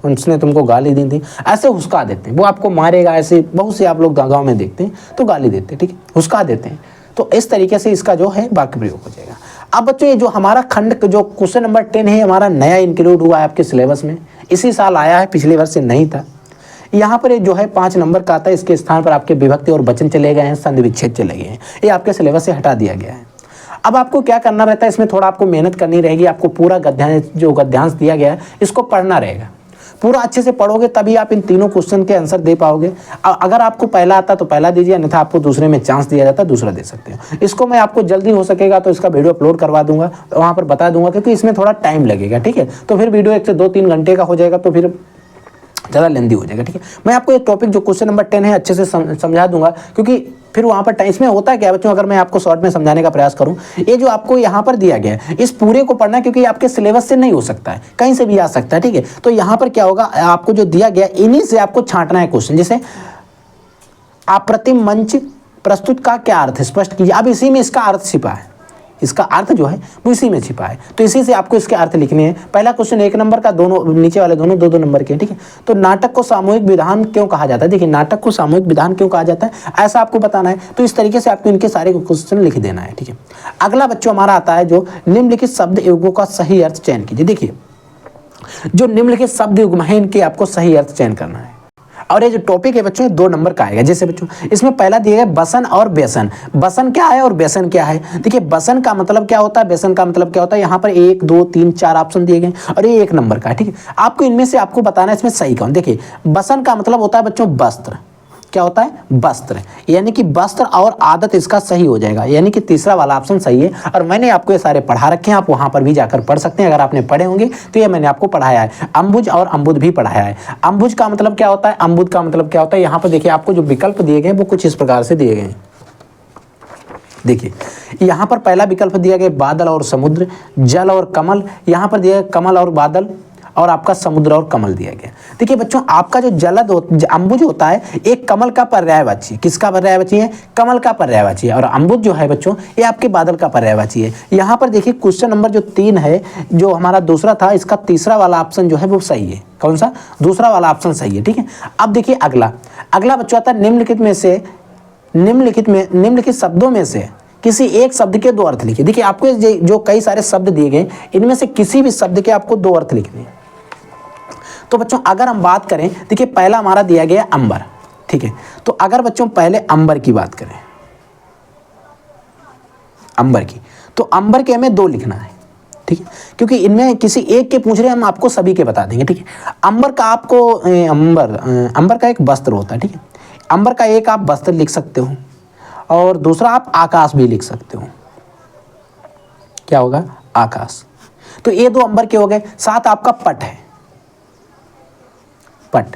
उसने तुमको गाली दी थी, ऐसे हुस्का देते हैं। वो आपको मारेगा, ऐसे बहुत से आप लोग गाँव में देखते हैं तो गाली देते हैं। ठीक है, हुस्का देते हैं। तो इस तरीके से इसका जो है वाक्य प्रयोग हो जाएगा। अब बच्चों ये जो हमारा खंड जो क्वेश्चन नंबर 10 है हमारा नया इंक्लूड हुआ है आपके सिलेबस में, इसी साल आया है, पिछले वर्ष से नहीं था। यहाँ पर जो है 5 नंबर का आता है, इसके स्थान पर आपके विभक्ति और वचन चले गए हैं, संधि विच्छेद चले गए हैं, ये आपके सिलेबस से हटा दिया गया है। अब आपको क्या करना रहता है, इसमें थोड़ा आपको मेहनत करनी रहेगी, आपको पूरा गद्यांश जो गद्यांश दिया गया है इसको पढ़ना रहेगा। पूरा अच्छे से पढ़ोगे तभी आप इन तीनों क्वेश्चन के आंसर दे पाओगे। अगर आपको पहला आता तो पहला दीजिए, अन्यथा आपको दूसरे में चांस दिया जाता है, दूसरा दे सकते हो। इसको मैं आपको जल्दी हो सकेगा तो इसका वीडियो अपलोड करवा दूंगा, वहाँ पर बता दूंगा, क्योंकि इसमें थोड़ा टाइम लगेगा, ठीक है। तो फिर वीडियो 1 से 2-3 घंटे का हो जाएगा, तो फिर ज़्यादा लेंदी हो जाएगा, ठीक है। मैं आपको एक टॉपिक जो क्वेश्चन नंबर 10 है अच्छे से समझा दूंगा, क्योंकि फिर वहाँ पर टाइम, इसमें होता है क्या बच्चों, अगर मैं आपको शॉर्ट में समझाने का प्रयास करूँ, ये जो आपको यहाँ पर दिया गया है इस पूरे को पढ़ना है, क्योंकि आपके सिलेबस से नहीं हो सकता है, कहीं से भी आ सकता है, ठीक है। तो यहाँ पर क्या होगा, आपको जो दिया गया इन्हीं से आपको छांटना है क्वेश्चन। जैसे अप्रतिम मंच प्रस्तुत का क्या अर्थ है, स्पष्ट कीजिए। अब इसी में इसका अर्थ छिपा है, इसका अर्थ जो है वो इसी में छिपा है, तो इसी से आपको इसके अर्थ लिखने हैं। पहला क्वेश्चन 1 नंबर का, दोनों नीचे वाले दोनों 2-2 नंबर के, ठीक है। तो नाटक को सामूहिक विधान क्यों कहा जाता है, देखिए नाटक को सामूहिक विधान क्यों कहा जाता है, ऐसा आपको बताना है। तो इस तरीके से आपको इनके सारे क्वेश्चन लिख देना है, ठीक है। अगला बच्चों हमारा आता है जो निम्नलिखित शब्द युगों का सही अर्थ चयन कीजिए। देखिए जो निम्नलिखित शब्द युग्म है इनके आपको सही अर्थ चयन करना है, और ये जो टॉपिक है बच्चों 2 नंबर का आएगा। जैसे बच्चों इसमें पहला दिया गया बसन और बेसन। बसन क्या है और बेसन क्या है, देखिए बसन का मतलब क्या होता है, बेसन का मतलब क्या होता है। यहाँ पर 1 2 3 4 ऑप्शन दिए गए और ये 1 नंबर का है, ठीक है। आपको इनमें से आपको बताना है इसमें सही कौन। देखिए बसन का मतलब होता है बच्चों वस्त्र, क्या होता है वस्त्र, यानी कि वस्त्र और आदत इसका सही हो जाएगा, यानी कि तीसरा वाला ऑप्शन सही है। और मैंने आपको ये सारे पढ़ा रखे हैं, आप वहां पर भी जाकर पढ़ सकते हैं, अगर आपने पढ़े होंगे तो ये मैंने आपको पढ़ाया है। अंबुज और अंबुद भी पढ़ाया है। अंबुज का मतलब क्या होता है, अंबुद का मतलब क्या होता है। यहाँ पर देखिए आपको जो विकल्प दिए गए वो कुछ इस प्रकार से दिए गए हैं। देखिए यहाँ पर पहला विकल्प दिया गया बादल और समुद्र, जल और कमल। यहाँ पर दिया गया कमल और बादल, और आपका समुद्र और कमल दिया गया। देखिए बच्चों आपका जो अंबुज होता है एक कमल का पर्यायवाची, किसका पर्यायवाची है, कमल का पर्यायवाची है। और अंबुज जो है बच्चों ये आपके बादल का पर्यायवाची है। यहाँ पर देखिए क्वेश्चन नंबर जो 3 है, जो हमारा दूसरा था, इसका तीसरा वाला ऑप्शन जो है वो सही है। कौन सा, दूसरा वाला ऑप्शन सही है, ठीक है। अब देखिए अगला बच्चों आता है निम्नलिखित शब्दों में से किसी एक शब्द के 2 अर्थ लिखिए। देखिए आपको जो कई सारे शब्द दिए गए इनमें से किसी भी शब्द के आपको 2 अर्थ लिखने हैं। तो बच्चों अगर हम बात करें, देखिए पहला हमारा दिया गया अंबर, ठीक है। तो अगर बच्चों पहले अंबर की बात करें, अंबर की, तो अंबर के हमें 2 लिखना है, ठीक है, क्योंकि इनमें किसी एक के पूछ रहे हम आपको सभी के बता देंगे, ठीक है। अंबर का आपको अंबर का एक वस्त्र होता है, ठीक है। अंबर का एक आप वस्त्र लिख सकते हो और दूसरा आप आकाश भी लिख सकते हो। क्या होगा, आकाश। तो ये 2 अंबर के हो गए। साथ आपका पट है, पट।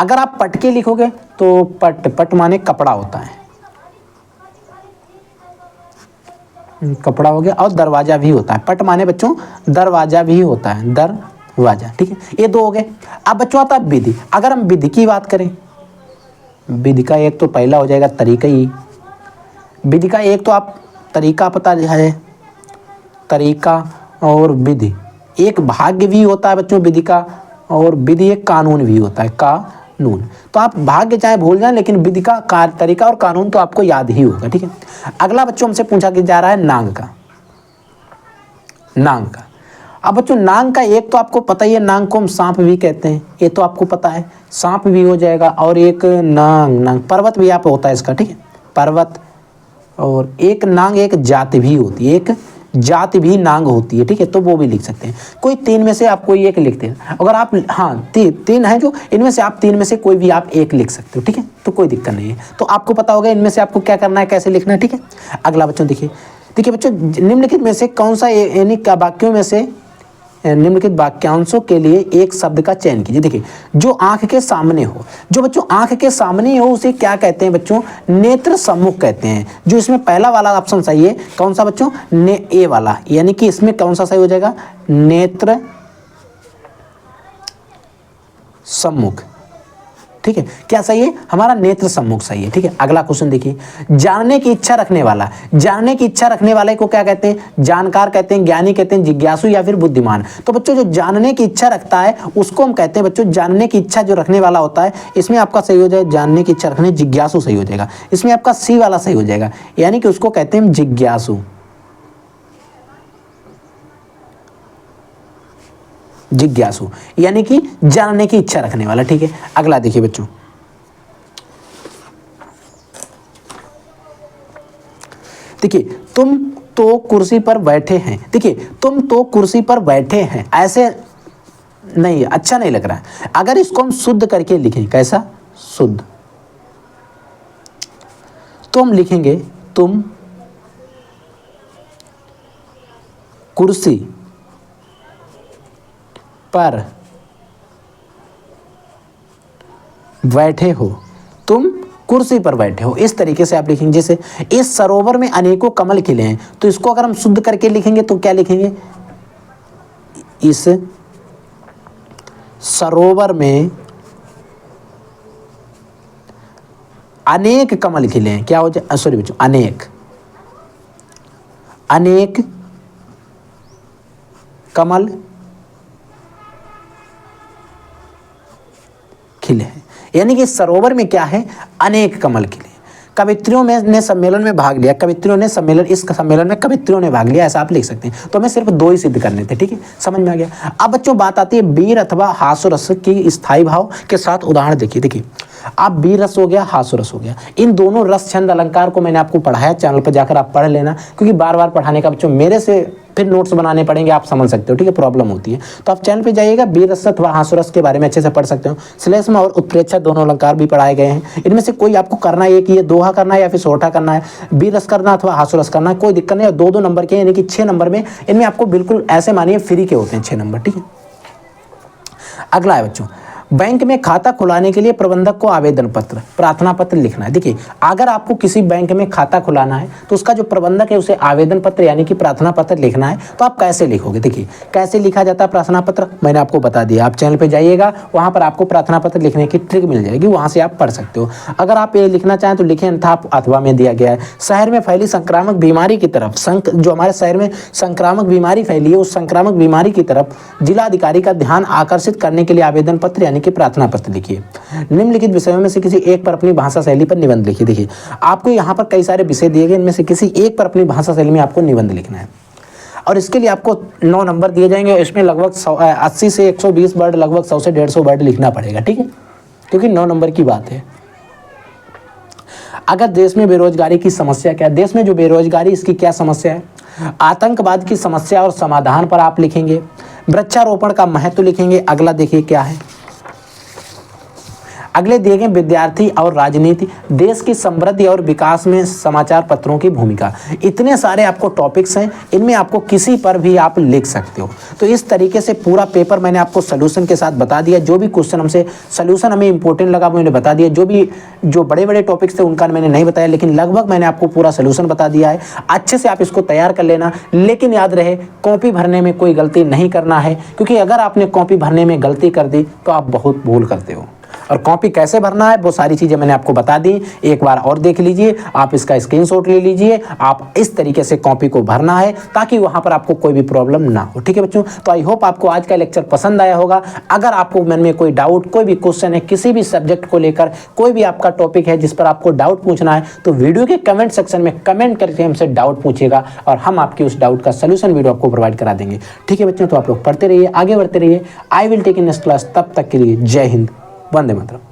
अगर आप पट के लिखोगे तो पट माने कपड़ा होता है, कपड़ा हो गया। और दरवाजा भी होता है, पट माने बच्चों दरवाजा भी होता है, दरवाजा, ठीक है। ये 2 हो गए। अब बच्चों आता है विधि। अगर हम विधि की बात करें, विधि का एक तो पहला हो जाएगा तरीका ही। विधि का एक तो आप तरीका पता है, तरीका और विधि। एक भाग्य भी होता है बच्चों विधि का, और विधि एक कानून भी होता है, कानून। तो आप भाग्य चाहे भूल जाएं, लेकिन विधि का तरीका और कानून तो आपको याद ही होगा, ठीक है। अगला बच्चों हमसे पूछा जा रहा है नांग का, नांग का। अब बच्चों नांग का एक तो आपको पता ही है, नांग को हम सांप भी कहते हैं, ये तो आपको पता है, सांप भी हो जाएगा। और एक नांग पर्वत भी आप होता है इसका, ठीक है, पर्वत। और एक नांग एक जाति भी होती है, एक जाति भी नांग होती है, ठीक है, तो वो भी लिख सकते हैं। कोई 3 में से आप कोई एक लिखते हैं। अगर आप, हाँ 3 है जो, इनमें से आप 3 में से कोई भी आप एक लिख सकते हो, ठीक है, तो कोई दिक्कत नहीं है। तो आपको पता होगा इनमें से आपको क्या करना है, कैसे लिखना है, ठीक है। अगला बच्चों देखिए बच्चों निम्नलिखित में से कौन सा, यानी का वाक्यों में से निम्नलिखित वाक्यांशों के लिए एक शब्द का चयन कीजिए। देखिए जो आंख के सामने हो, जो बच्चों आंख के सामने हो उसे क्या कहते हैं बच्चों, नेत्र सम्मुख कहते हैं। जो इसमें पहला वाला ऑप्शन सही है, कौन सा बच्चों, ए वाला, यानी कि इसमें कौन सा सही हो जाएगा, नेत्र सम्मुख, ठीक है। क्या सही है, हमारा नेत्र सम्मुख सही है, ठीक है। अगला क्वेश्चन देखिए, जानने की इच्छा रखने वाला, जानने की इच्छा रखने वाले को क्या कहते हैं, जानकार कहते हैं, ज्ञानी कहते हैं, जिज्ञासु या फिर बुद्धिमान। तो बच्चों जो जानने की इच्छा रखता है उसको हम कहते हैं बच्चों, जानने की इच्छा जो रखने वाला होता है, इसमें आपका सही हो जाए जानने की इच्छा रखने, जिज्ञासु सही हो जाएगा। इसमें आपका सी वाला सही हो जाएगा, यानी कि उसको कहते हैं जिज्ञासु, जिज्ञासु यानी कि जानने की इच्छा रखने वाला, ठीक है। अगला देखिए बच्चों, देखिए तुम तो कुर्सी पर बैठे हैं, देखिए तुम तो कुर्सी पर बैठे हैं, ऐसे नहीं, अच्छा नहीं लग रहा है। अगर इसको हम शुद्ध करके लिखें, कैसा, शुद्ध, तो हम लिखेंगे तुम कुर्सी पर बैठे हो, तुम कुर्सी पर बैठे हो, इस तरीके से आप लिखेंगे। जैसे इस सरोवर में अनेकों कमल खिले हैं, तो इसको अगर हम शुद्ध करके लिखेंगे तो क्या लिखेंगे, इस सरोवर में अनेक कमल खिले हैं, क्या हो जाए, सॉरी बच्चों, अनेक कमल खिले हैं, यानी कि सरोवर में क्या है, अनेक कमल खिले। कवित्रियों में ने सम्मेलन में भाग लिया, कवित्रियों ने सम्मेलन, इस सम्मेलन में कवित्रियों ने भाग लिया, ऐसा आप लिख सकते हैं। तो हमें सिर्फ 2 ही सिद्ध करने थे, ठीक है, समझ में आ गया। अब बच्चों बात आती है वीर अथवा हास्यरस की स्थायी भाव के साथ उदाहरण देखिए। देखिए आप वीर रस हो गया, हास्यरस हो गया, इन दोनों रस छंद अलंकार को मैंने आपको पढ़ाया, चैनल पर जाकर आप पढ़ लेना, क्योंकि बार बार पढ़ाने का बच्चों मेरे से फिर नोट्स बनाने पड़ेंगे, आप समझ सकते हो, ठीक है, प्रॉब्लम होती है। तो आप चैनल पे जाइएगा, वीर रस अथवा हास्यरस के बारे में अच्छे से पढ़ सकते हो। श्लेष्म और उत्प्रेक्षा दोनों अलंकार भी पढ़ाए गए हैं। इनमें से कोई आपको करना है कि ये दोहा करना है या फिर सोठा करना है, वीर रस करना अथवा हास्यरस करना है, कोई दिक्कत नहीं है। 2-2 नंबर के, यानी कि 6 नंबर में इनमें आपको बिल्कुल ऐसे मानिए फ्री के होते हैं 6 नंबर, ठीक है। अगला है बच्चों, बैंक में खाता खुलाने के लिए प्रबंधक को आवेदन पत्र, प्रार्थना पत्र लिखना है। देखिए अगर आपको किसी बैंक में खाता खुलाना है तो उसका जो प्रबंधक है उसे आवेदन पत्र यानी कि प्रार्थना पत्र लिखना है। तो आप कैसे लिखोगे, देखिए कैसे लिखा जाता है प्रार्थना पत्र, मैंने आपको बता दिया। आप चैनल पे जाइएगा, वहां पर आपको प्रार्थना पत्र लिखने की ट्रिक मिल जाएगी, वहां से आप पढ़ सकते हो। अगर आप ये लिखना चाहें तो लिखें, अन्यथा आप अथवा में दिया गया है। शहर में फैली संक्रामक बीमारी की तरफ, जो हमारे शहर में संक्रामक बीमारी फैली है, उस संक्रामक बीमारी की तरफ जिलाधिकारी का ध्यान आकर्षित करने के लिए आवेदन पत्र यानी कि प्रार्थना पत्र लिखिए। निम्नलिखित विषयों में से किसी एक पर अपनी भाषा शैली पर निबंध लिखिए। देखिए आपको यहाँ पर कई सारे विषय दिए गए, इनमें से किसी एक पर अपनी भाषा शैली में आपको निबंध लिखना है और इसके लिए आपको 9 नंबर दिए जाएंगे। इसमें लगभग 80 से 120 वर्ड, लगभग 100 से 150 वर्ड लिखना पड़ेगा, ठीक है, क्योंकि 9 नंबर की बात है। अगर देश में बेरोजगारी की समस्या क्या है, देश में जो बेरोजगारी इसकी क्या समस्या है, आतंकवाद की समस्या और समाधान पर आप लिखेंगे। वृक्षारोपण का महत्व लिखेंगे। अगला देखिए क्या है, अगले दिए गए विद्यार्थी और राजनीति, देश की समृद्धि और विकास में समाचार पत्रों की भूमिका। इतने सारे आपको टॉपिक्स हैं, इनमें आपको किसी पर भी आप लिख सकते हो। तो इस तरीके से पूरा पेपर मैंने आपको सोल्यूशन के साथ बता दिया। जो भी क्वेश्चन हमसे सोल्यूशन हमें इंपॉर्टेंट लगा वो मैंने बता दिया। जो बड़े बड़े टॉपिक्स थे उनका मैंने नहीं बताया, लेकिन लगभग मैंने आपको पूरा सोल्यूशन बता दिया है। अच्छे से आप इसको तैयार कर लेना, लेकिन याद रहे कॉपी भरने में कोई गलती नहीं करना है, क्योंकि अगर आपने कॉपी भरने में गलती कर दी तो आप बहुत भूल करते हो। और कॉपी कैसे भरना है वो सारी चीज़ें मैंने आपको बता दी, एक बार और देख लीजिए, आप इसका स्क्रीनशॉट ले लीजिए। आप इस तरीके से कॉपी को भरना है ताकि वहां पर आपको कोई भी प्रॉब्लम ना हो, ठीक है बच्चों। तो आई होप आपको आज का लेक्चर पसंद आया होगा। अगर आपको मन में कोई डाउट, कोई भी क्वेश्चन है किसी भी सब्जेक्ट को लेकर, कोई भी आपका टॉपिक है जिस पर आपको डाउट पूछना है, तो वीडियो के कमेंट सेक्शन में कमेंट करके हमसे डाउट पूछिएगा और हम आपकी उस डाउट का सोल्यूशन वीडियो आपको प्रोवाइड करा देंगे, ठीक है बच्चों। तो आप लोग पढ़ते रहिए, आगे बढ़ते रहिए। I will take in next class. तब तक के लिए जय हिंद, वंदे मातरम।